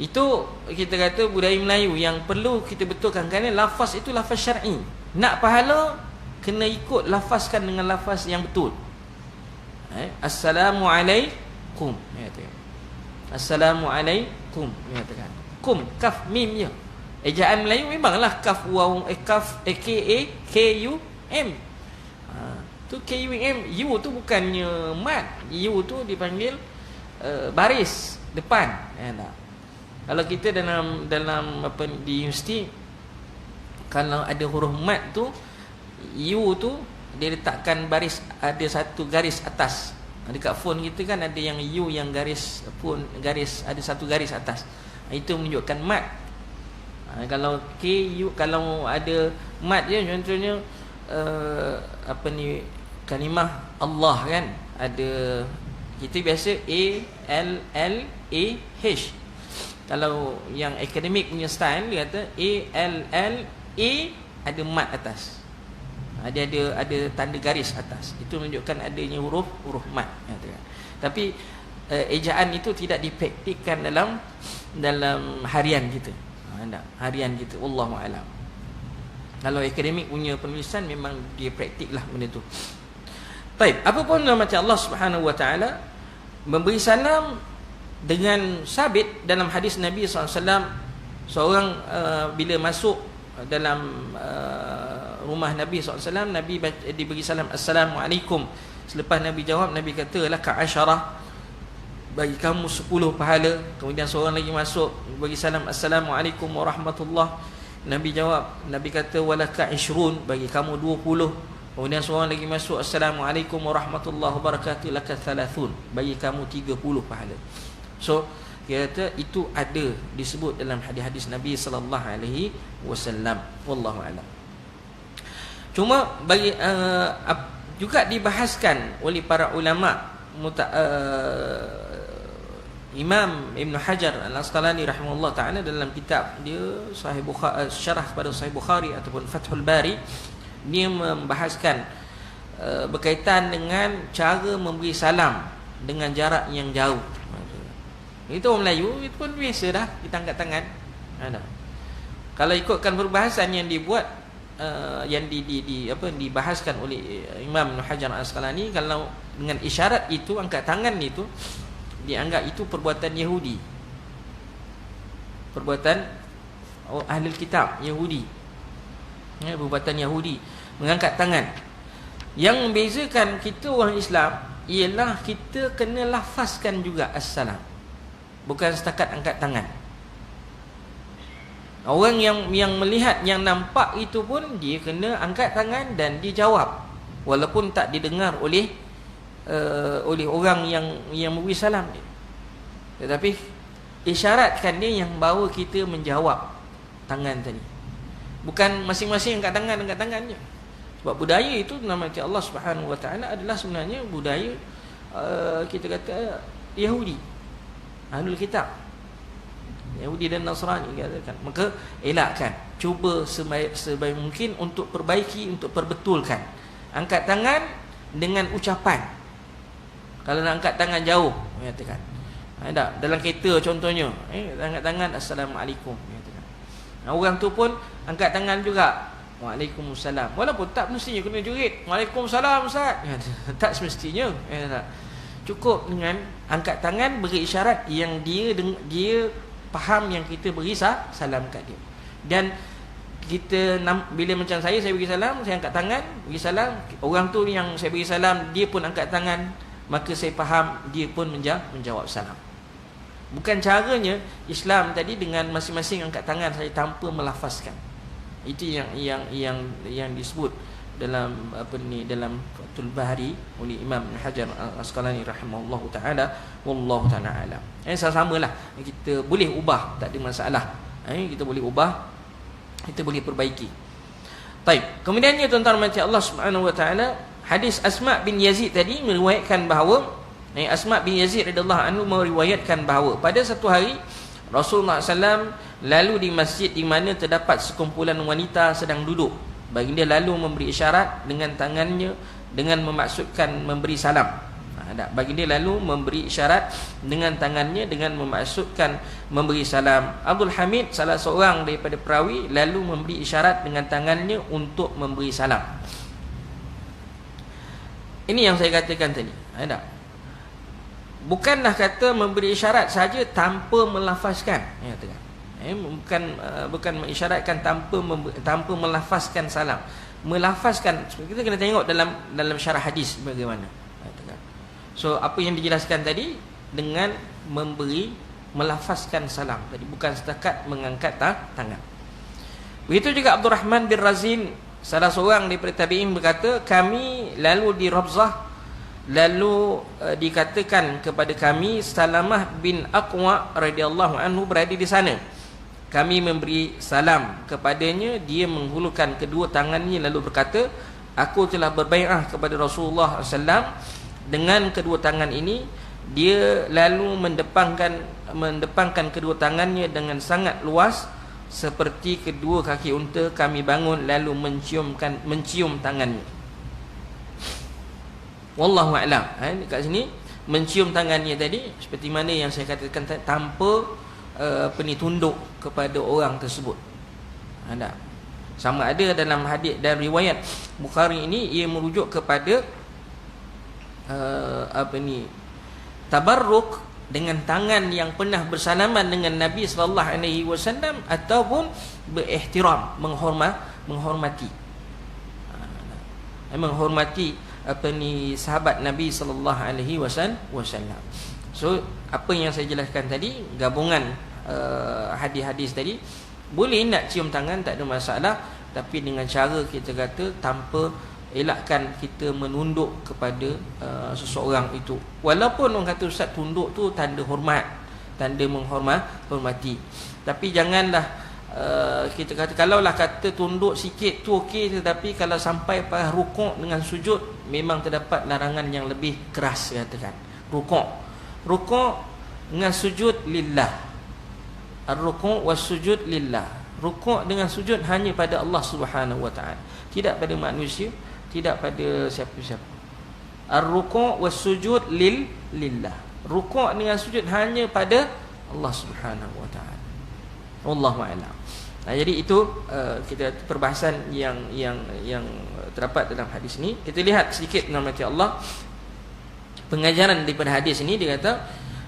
Itu kita kata budaya Melayu yang perlu kita betulkan, kerana lafaz itu lafaz syar'i. Nak pahala kena ikut lafazkan dengan lafaz yang betul. Assalamualaikum, assalamualaikum, kum, kaf mim je. Ejaan Melayu memanglah kaf waw, kaf KAKUM. Tu KUM, U tu bukannya mat. U tu dipanggil baris depan. Kalau kita dalam apa di universiti, kalau ada huruf mat tu, U tu dia letakkan baris, ada satu garis atas. Dekat phone kita kan ada yang U yang garis pun, garis ada satu garis atas. Itu menunjukkan mat. Kalau KU, kalau ada mat je, contohnya apa ni, kalimah Allah kan, ada kita biasa ALLAH. Kalau yang akademik punya style, dia kata ALLA, ada mat atas. Dia ada tanda garis atas. Itu menunjukkan adanya huruf mat. Tapi ejaan itu tidak dipraktikkan dalam harian kita. Harian kita, wallahu alam. Kalau akademik punya penulisan memang dia praktiklah benda tu. Baik, apa pun macam Allah Subhanahu wa taala memberi salam dengan sabit dalam hadis Nabi SAW. Seorang bila masuk dalam rumah Nabi SAW, Nabi diberi salam assalamualaikum. Selepas Nabi jawab, Nabi kata laka asyarah, bagi kamu 10 pahala. Kemudian seorang lagi masuk, bagi salam assalamualaikum warahmatullahi. Nabi jawab, Nabi kata walaka ishrun, bagi kamu 20. Kemudian seorang lagi masuk, Assalamualaikum warahmatullahi wabarakatuh, laka thalathun, bagi kamu 30 pahala. So dia kata itu ada disebut dalam hadis-hadis Nabi sallallahu alaihi wasallam. Wallahu a'lam. Cuma bagi juga dibahaskan oleh para ulama, Imam Ibn Hajar Al-Asqalani rahimahullah ta'ala dalam kitab dia Sahih Bukhari, syarah pada Sahih Bukhari ataupun Fathul Bari, dia membahaskan berkaitan dengan cara memberi salam dengan jarak yang jauh. Itu orang Melayu itu pun biasa dah, kita angkat tangan. Kalau ikutkan perbahasan yang dibuat yang dibahaskan oleh Imam Ibn Hajar Al-Asqalani, kalau dengan isyarat itu, angkat tangan itu dianggap itu perbuatan Yahudi, perbuatan ahli kitab Yahudi, perbuatan Yahudi mengangkat tangan. Yang membezakan kita orang Islam ialah kita kena lafazkan juga assalam, bukan setakat angkat tangan. Orang yang melihat, yang nampak itu pun dia kena angkat tangan dan dia jawab, walaupun tak didengar oleh orang yang memberi salam dia. Tetapi isyaratkan dia yang bawa kita menjawab tangan tadi, bukan masing-masing angkat tangan je. Sebab budaya itu nama Allah Subhanahu Wa Taala adalah sebenarnya budaya kita kata Yahudi, Ahlul Kitab, Yahudi dan Nasrani katakan. Maka elakkan, cuba sebaik mungkin untuk perbaiki, untuk perbetulkan. Angkat tangan dengan ucapan. Kalau nak angkat tangan jauh, katakan. Dalam kereta contohnya, angkat tangan Assalamualaikum, katakan. Orang tu pun angkat tangan juga, Waalaikumsalam. Walaupun tak mestinya kena jurit, Waalaikumsalam Ustaz. Tak semestinya. Cukup dengan angkat tangan beri isyarat yang dia faham yang kita beri salam kat dia. Dan kita bila macam saya beri salam, saya angkat tangan beri salam, orang tu yang saya beri salam dia pun angkat tangan, maka saya faham dia pun menjawab salam. Bukan caranya Islam tadi dengan masing-masing angkat tangan saya tanpa melafazkan. Itu yang disebut dalam dalam Fathul Bari oleh Imam Hajar Al-Asqalani rahimahullahu taala. Wallahu taala alam. Sama-samalah kita boleh ubah, tak ada masalah. Kita boleh ubah, kita boleh perbaiki. Baik, kemudiannya tuan-tuan macam Allah Subhanahu wa taala, hadis Asma bin Yazid tadi meriwayatkan bahawa Asma bin Yazid radhiyallahu anhu meriwayatkan bahawa pada satu hari Rasulullah SAW lalu di masjid di mana terdapat sekumpulan wanita sedang duduk. Baginda lalu memberi isyarat dengan tangannya dengan memaksudkan memberi salam. Baginda lalu memberi isyarat dengan tangannya dengan memaksudkan memberi salam. Abdul Hamid, salah seorang daripada perawi, lalu memberi isyarat dengan tangannya untuk memberi salam. Ini yang saya katakan tadi. Bukanlah kata memberi isyarat saja tanpa melafazkan. Bukan mengisyaratkan tanpa melafazkan salam. Melafazkan, kita kena tengok dalam syarah hadis bagaimana. So apa yang dijelaskan tadi dengan melafazkan salam tadi, bukan setakat mengangkat tangan. Begitu juga Abdul Rahman bin Razin, salah seorang daripada tabi'in, berkata, kami lalu di Rabzah, lalu dikatakan kepada kami Salamah bin Aqwa radhiyallahu anhu berada di sana. Kami memberi salam kepadanya, dia menghulurkan kedua tangannya lalu berkata, aku telah berbai'ah kepada Rasulullah SAW dengan kedua tangan ini. Dia lalu mendepangkan kedua tangannya dengan sangat luas seperti kedua kaki unta. Kami bangun lalu mencium tangannya. Wallahu a'lam. Dekat sini mencium tangannya tadi seperti mana yang saya katakan tanpa tunduk kepada orang tersebut. Sama ada dalam hadis dan riwayat Bukhari ini, ia merujuk kepada tabarruk dengan tangan yang pernah bersalaman dengan Nabi sallallahu alaihi wasallam ataupun berihtiram, menghormati sahabat Nabi sallallahu alaihi wasallam. So apa yang saya jelaskan tadi, gabungan hadis-hadis tadi, boleh nak cium tangan tak ada masalah, tapi dengan cara kita kata tanpa elakkan kita menunduk kepada seseorang itu. Walaupun orang kata ustaz tunduk tu tanda hormat, tanda menghormati. Tapi janganlah kita kata, kalaulah kata tunduk sikit tu okey, tetapi kalau sampai pada rukuk dengan sujud, memang terdapat larangan yang lebih keras katakan. Rukuk dengan sujud lillah. Ar-rukuk was sujud lillah. Rukuk dengan sujud hanya pada Allah Subhanahu wa taala, tidak pada manusia, tidak pada siapa-siapa. Ar-rukuk was sujud lillah. Rukuk dengan sujud hanya pada Allah Subhanahu wa taala. Wallahu a'lam. Jadi itu kita perbahasan yang terdapat dalam hadis ini. Kita lihat sedikit dalam ayat Allah. Pengajaran daripada hadis ini, dia kata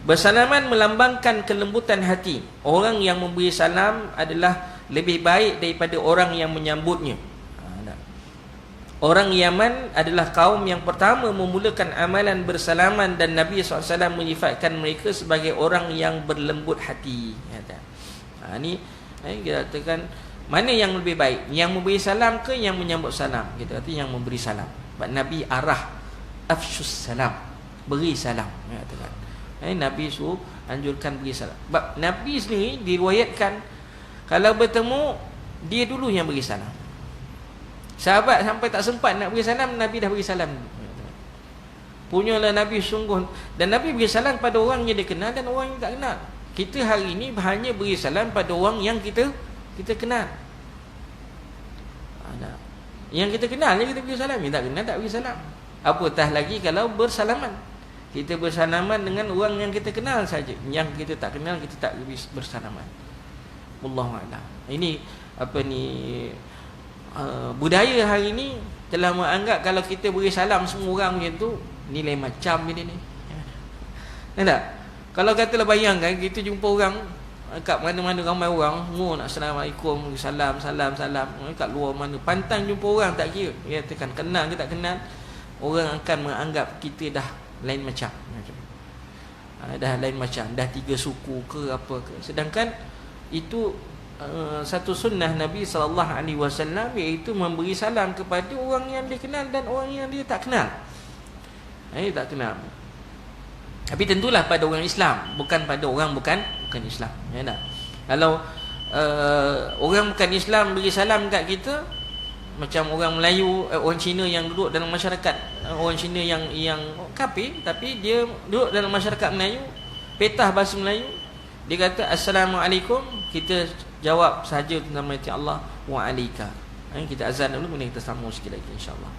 bersalaman melambangkan kelembutan hati. Orang yang memberi salam adalah lebih baik daripada orang yang menyambutnya. Orang Yaman adalah kaum yang pertama memulakan amalan bersalaman, dan Nabi SAW menyifatkan mereka sebagai orang yang berlembut hati. Ini kita katakan mana yang lebih baik, yang memberi salam ke yang menyambut salam? Kita kata yang memberi salam. Sebab Nabi arah afshus salam, beri salam. Katakan Nabi suruh anjurkan beri salam. Sebab Nabi sendiri diriwayatkan kalau bertemu dia dulu yang beri salam. Sahabat sampai tak sempat nak beri salam, Nabi dah beri salam. Punyalah Nabi sungguh. Dan Nabi beri salam pada orang yang dia kenal dan orang yang tak kenal. Kita hari ini hanya beri salam pada orang yang kita kenal. Yang kita kenal je kita beri salam, yang tak kenal tak beri salam. Apatah lagi kalau bersalaman. Kita bersalaman dengan orang yang kita kenal saja. Yang kita tak kenal kita tak bersalaman. Wallahu a'lam. Ini budaya hari ini telah menganggap kalau kita beri salam semua orang macam tu, nilai macam dia ni. Tak? Kalau katalah bayangkan kita jumpa orang kat mana-mana, ramai orang semua nak assalamualaikum, salam kat luar mana, pantang jumpa orang tak kira, dia katakan kenal ke tak kenal, orang akan menganggap kita dah lain macam. Dah lain macam, dah tiga suku ke apa ke. Sedangkan itu satu sunnah Nabi SAW, iaitu memberi salam kepada orang yang dia kenal dan orang yang dia tak kenal. Tak kenal. Tapi tentulah pada orang Islam, bukan pada orang bukan Islam. Ya tak? Kalau orang bukan Islam beri salam kat kita, macam orang Melayu, orang Cina yang duduk dalam masyarakat, orang Cina yang kafir tapi dia duduk dalam masyarakat Melayu, petah bahasa Melayu, dia kata assalamualaikum, kita jawab saja nama Allah wa alaika. Kita azan dulu, kemudian kita sambung sikit lagi insya-Allah.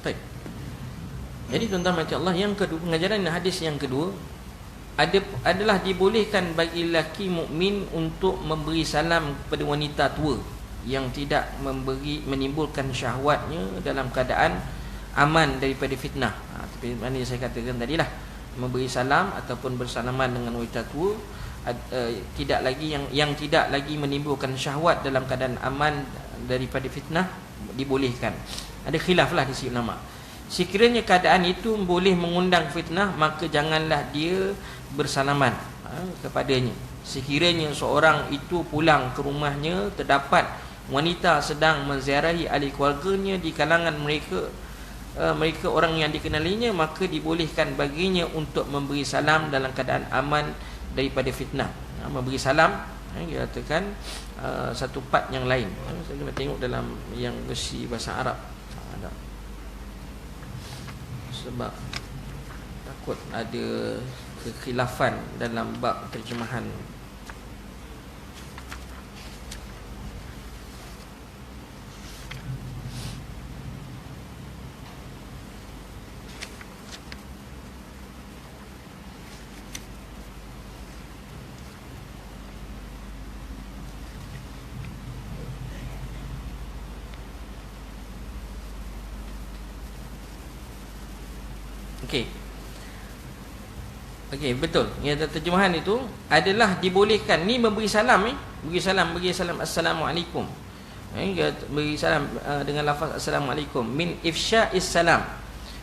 Baik. Jadi tuan-tuan mati Allah, yang kedua, pengajaran hadis yang kedua adalah dibolehkan bagi lelaki mukmin untuk memberi salam kepada wanita tua yang tidak menimbulkan syahwatnya dalam keadaan aman daripada fitnah. Tapi mana yang saya katakan tadilah, memberi salam ataupun bersalaman dengan wanita tua tidak lagi yang tidak lagi menimbulkan syahwat dalam keadaan aman daripada fitnah, dibolehkan. Ada khilaflah di sisi ulama. Sekiranya keadaan itu boleh mengundang fitnah, maka janganlah dia bersalaman kepadanya. Sekiranya seorang itu pulang ke rumahnya, terdapat wanita sedang menziarahi ahli keluarganya, di kalangan mereka orang yang dikenalinya, maka dibolehkan baginya untuk memberi salam dalam keadaan aman daripada fitnah. Memberi salam dia katakan satu part yang lain. Saya kena tengok dalam yang versi bahasa Arab ada, sebab takut ada kekhilafan dalam bab terjemahan. Okey, betul. Yang terjemahan itu adalah dibolehkan. Ni memberi salam beri salam assalamualaikum. Beri salam dengan lafaz assalamualaikum min ifsya'is salam.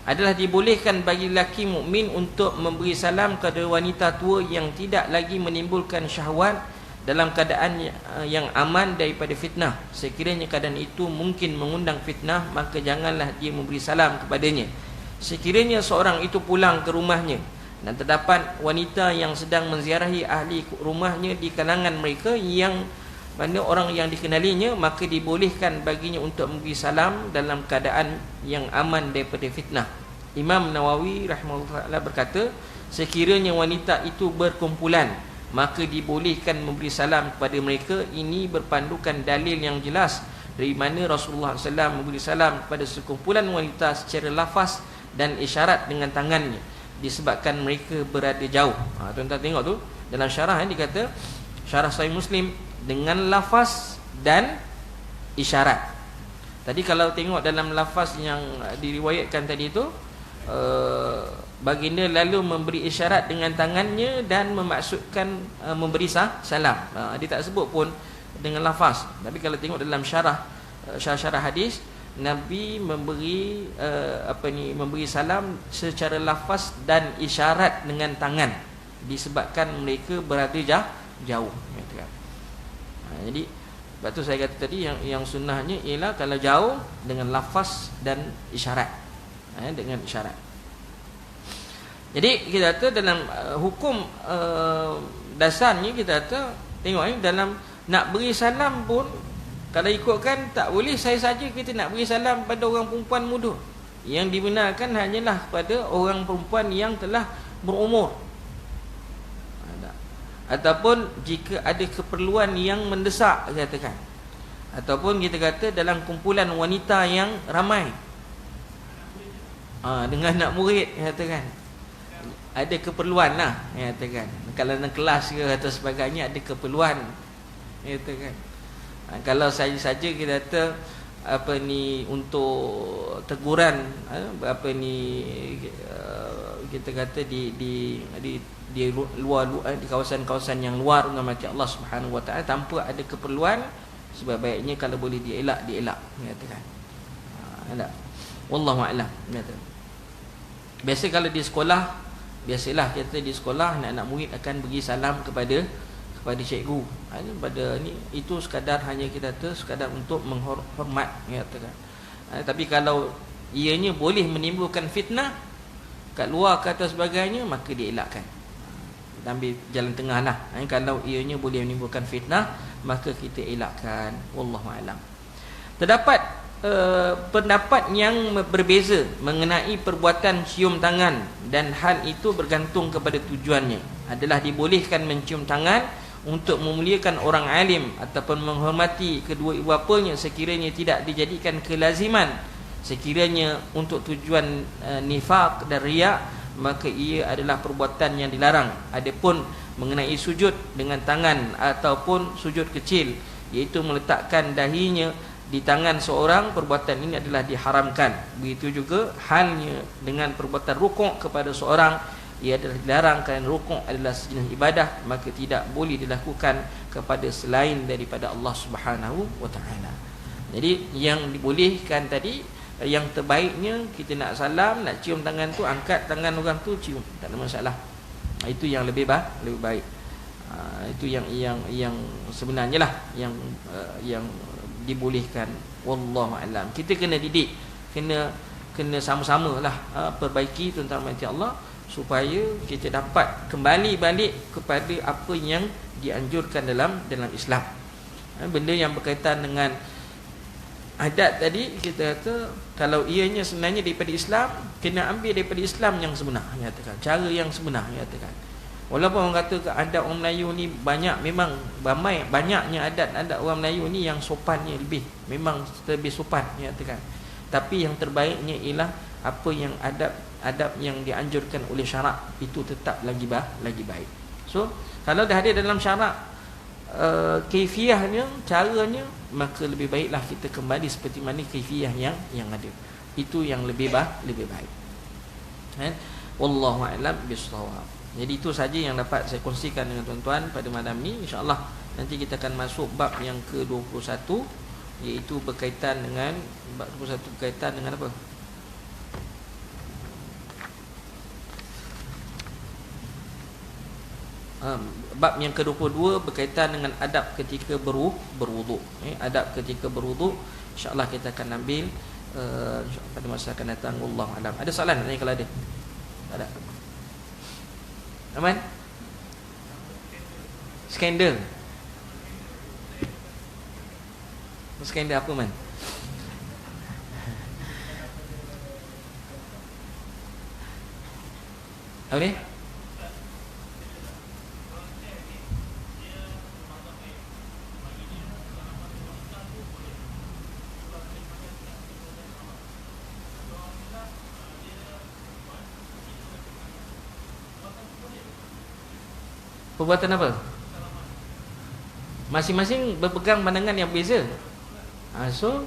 Adalah dibolehkan bagi lelaki mukmin untuk memberi salam kepada wanita tua yang tidak lagi menimbulkan syahwat dalam keadaan yang aman daripada fitnah. Sekiranya keadaan itu mungkin mengundang fitnah, maka janganlah dia memberi salam kepadanya. Sekiranya seorang itu pulang ke rumahnya dan terdapat wanita yang sedang menziarahi ahli rumahnya di kalangan mereka yang mana orang yang dikenalinya, maka dibolehkan baginya untuk memberi salam dalam keadaan yang aman daripada fitnah. Imam Nawawi rahimahullah berkata, sekiranya wanita itu berkumpulan, maka dibolehkan memberi salam kepada mereka. Ini berpandukan dalil yang jelas dari mana Rasulullah SAW memberi salam kepada sekumpulan wanita secara lafaz dan isyarat dengan tangannya, disebabkan mereka berada jauh. Tuan-tuan tengok tu dalam syarah dia kata, syarah Sahih Muslim, dengan lafaz dan isyarat. Tadi kalau tengok dalam lafaz yang diriwayatkan tadi tu, baginda lalu memberi isyarat dengan tangannya dan memaksudkan memberi salam. Dia tak sebut pun dengan lafaz. Tapi kalau tengok dalam syarah hadis, Nabi memberi memberi salam secara lafaz dan isyarat dengan tangan, disebabkan mereka berada jauh. Jadi sebab tu saya kata tadi yang sunnahnya ialah kalau jauh dengan lafaz dan isyarat. Dengan isyarat. Jadi kita kata dalam hukum dasarnya, kita kata tengok dalam nak beri salam pun, kalau ikutkan tak boleh saya saja kita nak beri salam pada orang perempuan muda. Yang dibenarkan hanyalah pada orang perempuan yang telah berumur. Ataupun jika ada keperluan yang mendesak, katakan. Ataupun kita kata dalam kumpulan wanita yang ramai. Dengan anak murid, katakan. Ada keperluan lah, katakan. Kalau dalam kelas ke atau sebagainya ada keperluan, katakan. Kalau saja kita kata untuk teguran, kita kata di luar di kawasan-kawasan yang luar mati Allah Subhanahu Wa Taala tanpa ada keperluan, sebab baiknya kalau boleh dielak katakan. Wallahu a'lam. Biasa kalau di sekolah, biasalah kita di sekolah anak-anak murid akan bagi salam kepada cikgu. Pada ni itu sekadar hanya kita kata sekadar untuk menghormat, katakan. Tapi kalau ianya boleh menimbulkan fitnah kat luar kata sebagainya, maka dielakkan. Ambil jalan tengah lah. Kalau ianya boleh menimbulkan fitnah, maka kita elakkan. Wallahu a'lam. Terdapat pendapat yang berbeza mengenai perbuatan cium tangan, dan hal itu bergantung kepada tujuannya. Adalah dibolehkan mencium tangan untuk memuliakan orang alim ataupun menghormati kedua ibu bapanya, sekiranya tidak dijadikan kelaziman Sekiranya untuk tujuan nifaq dan riya, maka ia adalah perbuatan yang dilarang. Adapun mengenai sujud dengan tangan ataupun sujud kecil, iaitu meletakkan dahinya di tangan seorang, perbuatan ini adalah diharamkan. Begitu juga halnya dengan perbuatan rukuk kepada seorang, ia adalah dilarang kerana rukuk adalah sejenis ibadah, maka tidak boleh dilakukan kepada selain daripada Allah Subhanahu wa taala. Jadi yang dibolehkan tadi, yang terbaiknya kita nak salam, nak cium tangan tu, angkat tangan orang tu, cium, tak ada masalah. Itu yang lebih baik. Itu yang sebenarnya lah yang dibolehkan. Wallahu alam. Kita kena didik, kena sama-sama lah perbaiki tentang mati Allah, supaya kita dapat kembali balik kepada apa yang dianjurkan dalam Islam. Benda yang berkaitan dengan adat tadi, kita kata kalau ianya sebenarnya daripada Islam, kena ambil daripada Islam yang sebenar, katakan cara yang sebenar, katakan. Walaupun orang kata adat orang Melayu ni banyak, memang banyaknya adat orang Melayu ni yang sopannya memang lebih sopan, katakan. Tapi yang terbaiknya ialah apa yang adab yang dianjurkan oleh syarak, itu tetap lagi baik. So kalau dah ada dalam syarak kaifiahnya, caranya, maka lebih baiklah kita kembali seperti mana kaifiah yang ada. Itu yang lebih baik. Wallahu a'lam bissawab. Jadi itu saja yang dapat saya kongsikan dengan tuan-tuan pada malam ni. InsyaAllah nanti kita akan masuk bab yang ke-21, iaitu berkaitan dengan bab 21 berkaitan dengan apa? Bab yang ke-22 berkaitan dengan adab ketika berwuduk. Adab ketika berwuduk, insya-Allah kita akan ambil pada masa akan datang. Wallahu a'lam. Ada soalan ni kalau ada? Tak ada. Aman? Skandal. Skandal apa man? Apa ni? Perbuatan apa? Masing-masing berpegang pandangan yang berbeza. So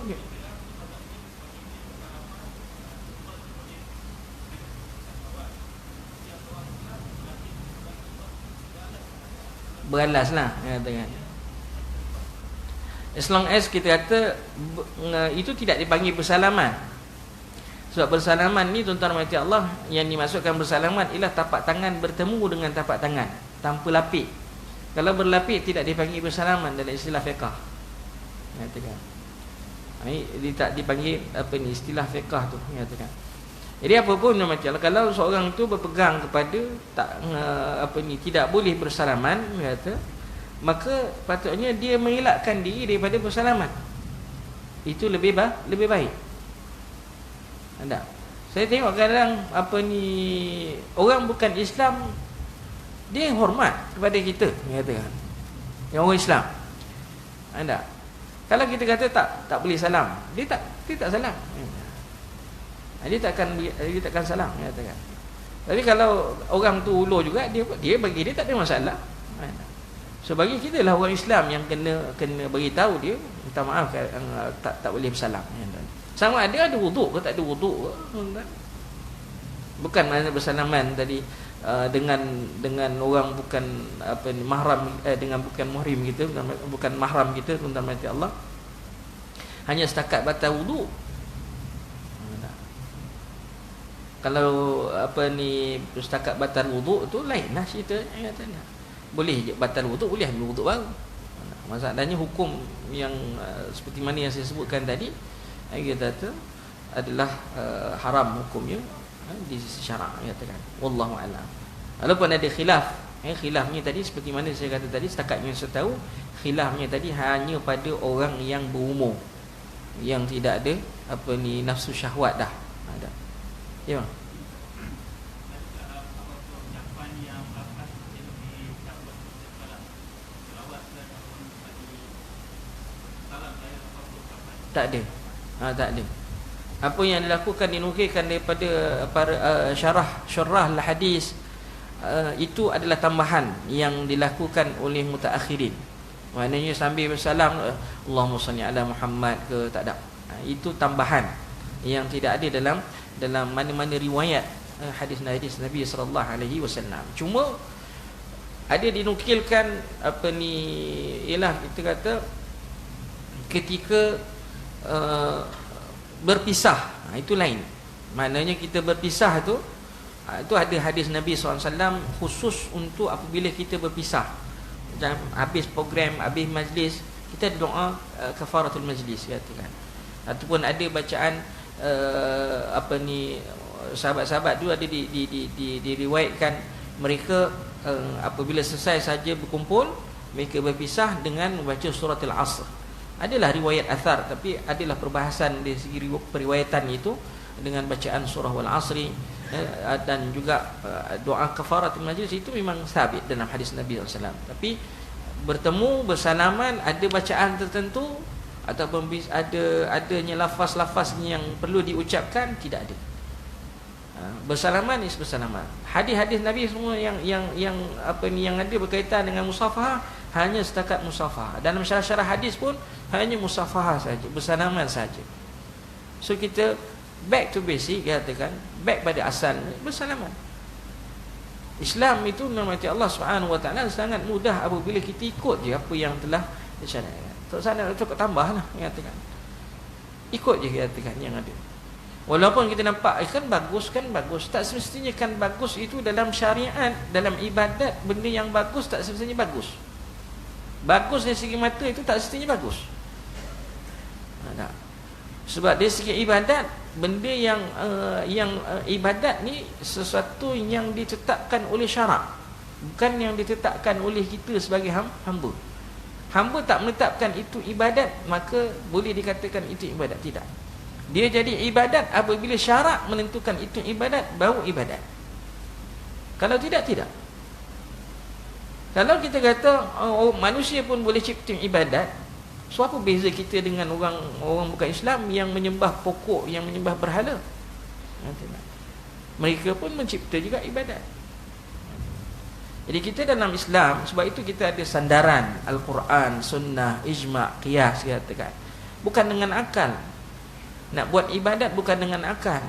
beralas lah, katakan. As long as kita kata itu tidak dipanggil bersalaman. Sebab bersalaman ni tuan-tuan mati Allah, yang dimaksudkan bersalaman ialah tapak tangan bertemu dengan tapak tangan tanpa lapik. Kalau berlapik tidak dipanggil bersalaman dalam istilah fiqh. Katakan. Ini tak dipanggil apa ni, istilah fiqh tu, katakan. Jadi apa pun mati Allah, kalau seorang tu berpegang kepada tidak boleh bersalaman, kata, maka patutnya dia mengelakkan diri daripada bersalaman. Itu lebih baik. Anda, saya tengok kadang orang bukan Islam, dia hormat kepada kita, katakan. Yang orang Islam. Anda, kalau kita kata tak boleh salam, dia tak salam. Dia takkan salam, katakan. Tapi kalau orang tu ulur juga, dia bagi dia tak ada masalah. So bagi kita lah orang Islam yang kena bagi tahu dia, minta maaf tak boleh bersalam. Sama ada wuduk ke tak ada wuduk. Bukan makna bersalaman tadi dengan orang bukan mahram, dengan bukan muhrim kita, bukan mahram kita, tuan-tuan mati Allah. Hanya setakat batal wuduk. Kalau setakat batal wuduk tu lainlah cerita, katanya. Boleh je batal wuduk, boleh ambil wuduk baru. Masalahnya hukum yang seperti mana yang saya sebutkan tadi, kita kata adalah haram hukumnya di sisi syarak, katakan. Wallahu a'lam. Walaupun ada khilaf, khilafnya tadi seperti mana saya kata tadi, setakat yang saya tahu, khilafnya tadi hanya pada orang yang berumur, yang tidak ada nafsu syahwat dah ada. Ya bang. Tak ada. Tak ada. apa yang dilakukan dinukilkan daripada para syarah al-hadis, itu adalah tambahan yang dilakukan oleh mutaakhirin. Maknanya sambil bersalam Allahumma salli ala Muhammad ke, tak ada. Itu tambahan yang tidak ada dalam mana-mana riwayat hadis Nabi sallallahu alaihi wasallam. Cuma ada dinukilkan ialah kita kata ketika berpisah, itu lain. Maknanya kita berpisah tu, itu ada hadis Nabi SAW khusus untuk apabila kita berpisah. Macam habis program, habis majlis, kita ada doa kafaratul majlis, katakan. Ataupun ada bacaan sahabat-sahabat tu ada diriwayatkan mereka apabila selesai saja berkumpul, mereka berpisah dengan membaca suratul Asr. Adalah riwayat athar, tapi adalah perbahasan dari segi periwayatan itu dengan bacaan surah wal asri, dan juga doa kafaratul majlis itu memang sabit dalam hadis Nabi SAW. Tapi bertemu bersalaman ada bacaan tertentu ataupun adanya lafaz-lafaz yang perlu diucapkan, tidak ada. Bersalaman is bersalaman. Hadis-hadis Nabi semua yang ada berkaitan dengan musafahah hanya setakat musafahah. Dalam syarah-syarah hadis pun hanya musafahah saja, bersalaman saja. So kita back to basic, katakan back pada asal, bersalaman. Islam itu namanya Allah Subhanahu wa taala sangat mudah apabila kita ikut je apa yang telah disyariatkan. Tak sana cukup tambahlah, katakan. Ikut je, katakan yang ada. Walaupun kita nampak kan bagus, tak semestinya kan bagus itu dalam syariat, dalam ibadat, benda yang bagus tak semestinya bagus. Bagus dari segi mata itu tak semestinya bagus. Tak. Sebab dari segi ibadat, benda yang ibadat ni sesuatu yang ditetapkan oleh syarak, bukan yang ditetapkan oleh kita sebagai hamba. Hamba tak menetapkan itu ibadat, maka boleh dikatakan itu ibadat. Tidak. Dia jadi ibadat apabila syarak menentukan itu ibadat, baru ibadat. Kalau tidak, tidak. Kalau kita kata manusia pun boleh cipta ibadat, so apa beza kita dengan orang bukan Islam yang menyembah pokok, yang menyembah berhala? Mereka pun mencipta juga ibadat. Jadi kita dalam Islam, sebab itu kita ada sandaran Al-Quran, Sunnah, Ijma', Qiyas, katakan. Bukan dengan akal. Nak buat ibadat bukan dengan akal,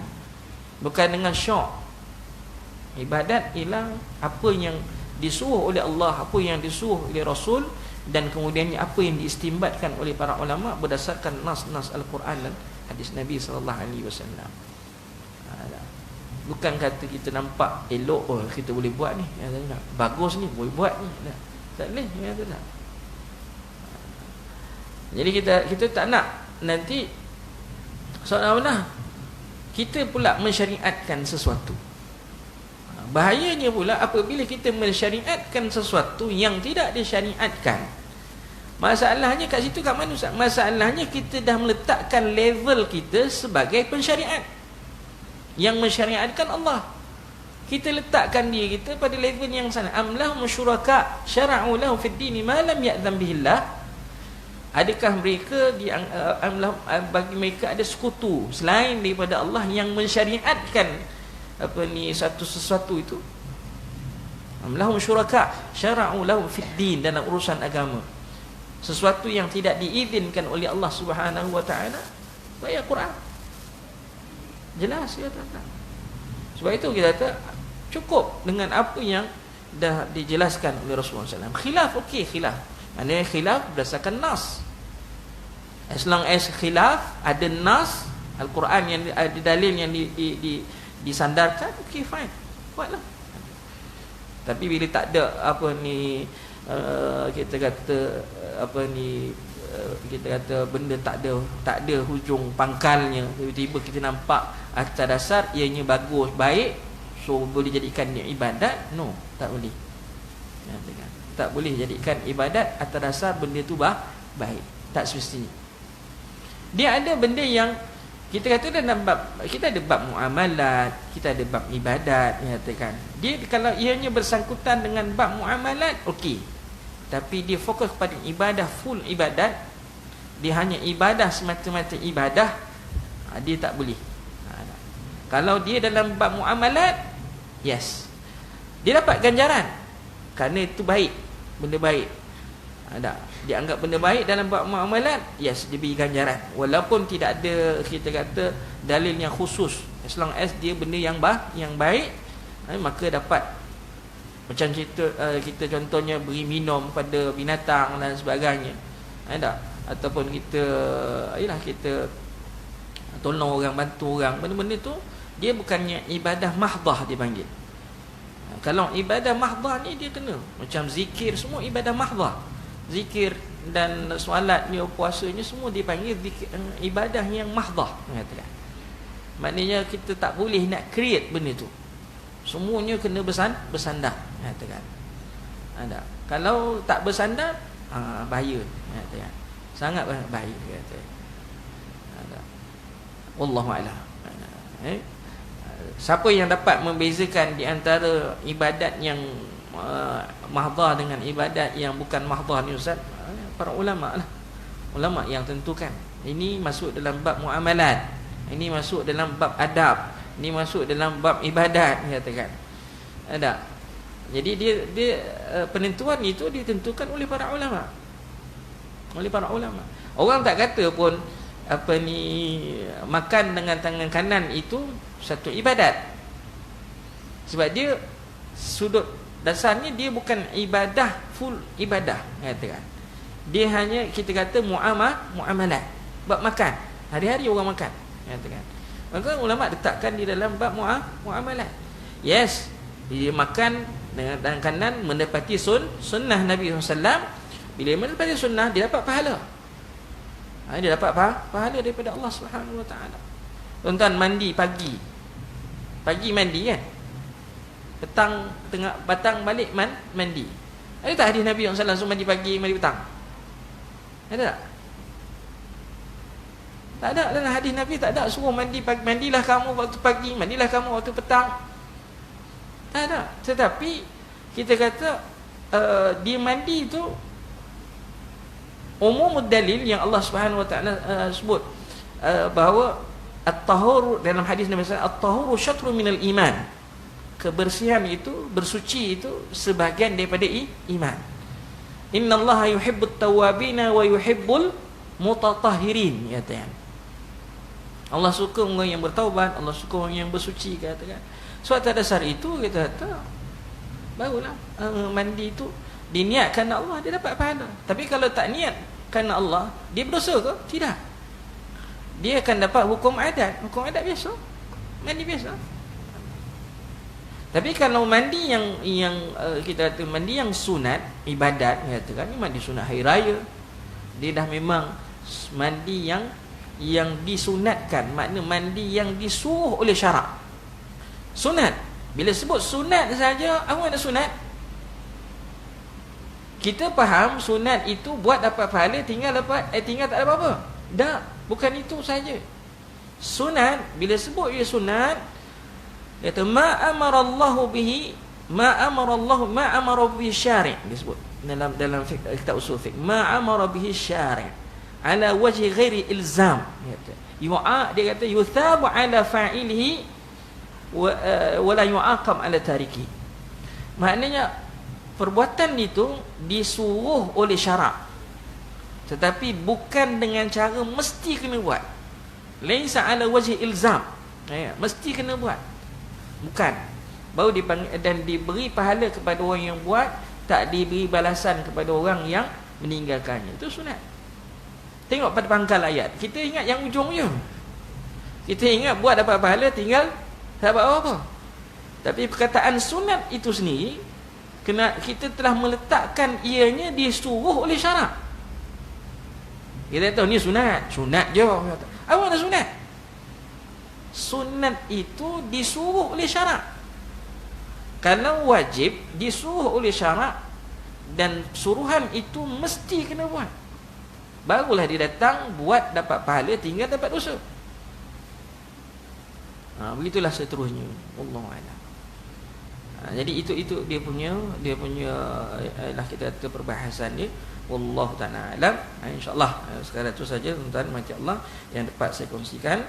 bukan dengan syok. Ibadat ialah apa yang disuruh oleh Allah, apa yang disuruh oleh Rasul, dan kemudiannya apa yang diistimbatkan oleh para ulama berdasarkan nas-nas Al-Quran dan hadis Nabi SAW. Bukan kata kita nampak elok, kita boleh buat ni, bagus ni, boleh buat ni, tak boleh, tak. Jadi kita tak nak nanti seolah-olah kita pula mensyariatkan sesuatu. Bahayanya pula apabila kita mensyariatkan sesuatu yang tidak disyariatkan. Masalahnya kat situ kat mana Ustaz? Masalahnya kita dah meletakkan level kita sebagai pensyariat. Yang mensyariatkan Allah. Kita letakkan diri kita pada level yang sana. Am lahum syuraka syara'u lahu fid dini ma lam ya'zam bihillah. Adakah mereka bagi mereka ada sekutu selain daripada Allah yang mensyariatkan sesuatu itu? Lahum syuraka syara'u lahu fid din, dalam urusan agama, sesuatu yang tidak diizinkan oleh Allah Subhanahu wa taala. Baca Quran jelas ya tak. Sebab itu kita kata cukup dengan apa yang dah dijelaskan oleh Rasulullah SAW. Khilaf okey, khilaf. Maknanya khilaf berdasarkan nas. As long as khilaf ada nas Al-Quran yang ada dalil yang disandarkan, okey fine, buatlah. Tapi bila tak ada kita kata benda tak ada hujung pangkalnya, tiba-tiba kita nampak atas dasar ianya bagus, baik, so boleh jadikan dia ibadat? No, tak boleh. Tak boleh jadikan ibadat atas dasar benda tu baik, tak semestinya. Dia ada benda yang kita kata dalam bab, kita ada bab muamalat, kita ada bab ibadat, katakan. Dia kalau ianya bersangkutan dengan bab muamalat, okey. Tapi dia fokus pada ibadah, full ibadat, dia hanya ibadah semata-mata ibadah, Dia tak boleh. Kalau dia dalam bab muamalat, yes, dia dapat ganjaran kerana itu baik, benda baik. Dia anggap benda baik dalam bab muamalat, yes, dia beri ganjaran walaupun tidak ada, kita kata, dalil yang khusus. As long as dia benda yang baik, maka dapat. Macam kita contohnya beri minum pada binatang dan sebagainya, ataupun kita kita tolong orang, bantu orang, benda-benda tu dia bukannya ibadah mahdah dia panggil. Kalau ibadah mahdah ni dia kena macam zikir, semua ibadah mahdah. Zikir dan solatnya, puasanya, semua dipanggil ibadah yang mahdah, katakan. Maknanya kita tak boleh nak create benda tu, semuanya kena bersandar, katakan. Kalau tak bersandar, bahaya, katakan. Sangat bahaya, katakan. Wallahu a'lam. Siapa yang dapat membezakan di antara ibadat yang mahdah dengan ibadat yang bukan mahdah ni, Ustaz? Para ulama lah. Ulama yang tentukan. Ini masuk dalam bab muamalat, ini masuk dalam bab adab, ini masuk dalam bab ibadat, katakan. Jadi dia penentuan itu ditentukan oleh para ulama. Oleh para ulama. Orang tak kata pun makan dengan tangan kanan itu satu ibadat. Sebab dia sudut dasarnya dia bukan ibadah, full ibadah, katakan. Dia hanya, kita kata, muamalat, bab makan. Hari-hari orang makan, katakan. Maka ulama letakkan di dalam bab muamalat. Yes, dia makan dengan tangan kanan mendapati sunnah Nabi SAW. Bila mendapati sunnah, dia dapat pahala. Dia dapat pahala daripada Allah Subhanahu Wa Taala. Tuan-tuan mandi pagi mandi kan, petang balik mandi. Ada tak hadis Nabi SAW suruh mandi pagi, mandi petang? Ada tak? Tak ada. Dalam hadis Nabi tak ada suruh mandi pagi, mandilah kamu waktu pagi, mandilah kamu waktu petang. Tak ada. Tetapi kita kata dia mandi itu umumud dalil yang Allah Subhanahu Wa Taala sebut bahawa at-tahur, dalam hadis Nabi SAW, at-tahuru syatrun minal iman. Kebersihan itu, bersuci itu sebahagian daripada iman. Innallaha yuhibbut tawwabina wa yuhibbul mutatahhirin, katakan. Allah suka orang yang bertaubat, Allah suka orang yang bersuci, katakan. So atas dasar itu kita kata barulah mandi itu diniat kerana Allah, dia dapat pahala. Tapi kalau tak niat kerana Allah, dia berdosa ke? Tidak. Dia akan dapat hukum adat biasa, mandi biasa. Tapi kalau mandi yang kita kata mandi yang sunat, ibadat, katakan, mandi sunat hari raya, dia dah memang mandi yang disunatkan, makna mandi yang disuruh oleh syarak. Sunat. Bila sebut sunat saja, apa makna sunat? Kita faham sunat itu buat dapat pahala, tinggal tak ada apa-apa. Tak, bukan itu saja. Sunat, bila sebut ia sunat, kata ma amara bihi syari', disebut dalam kitab usul fiqh, ma amara bihi syari' ala wajhi ghairi ilzam, dia kata yuthabu ala fa'ilihi wa la yu'aqab ala tariki. Maknanya perbuatan itu disuruh oleh syarak, tetapi bukan dengan cara mesti kena buat. Laisa ala wajhi ilzam, mesti kena buat, bukan. Baru dipanggil dan diberi pahala kepada orang yang buat, tak diberi balasan kepada orang yang meninggalkannya. Itu sunat. Tengok pada pangkal ayat, kita ingat yang ujung je. Kita ingat buat dapat pahala, tinggal tak dapat apa-apa. Tapi perkataan sunat itu sendiri, kita telah meletakkan ianya disuruh oleh syarak. Kita tahu ni sunat je. Apa makna sunat? Sunat itu disuruh oleh syarak. Kalau wajib disuruh oleh syarak dan suruhan itu mesti kena buat, barulah dia datang buat dapat pahala, tinggal dapat dosa. Begitulah seterusnya. Wallahu a'lam. Jadi itu dia punya lah kita kata perbahasan dia. Wallahu ta'ala alam. InsyaAllah sekarang itu saja tuan-tuan, macam Allah yang dapat saya kongsikan.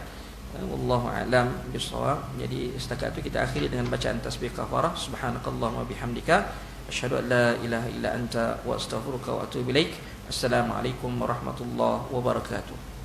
Wallahu a'lam bishawab. Jadi setakat itu kita akhiri dengan bacaan tasbih kafarah. Subhanakallahumma bihamdika asyhadu an la ilaha illa anta wa astaghfiruka wa atubu ilaik. Assalamualaikum warahmatullahi wabarakatuh.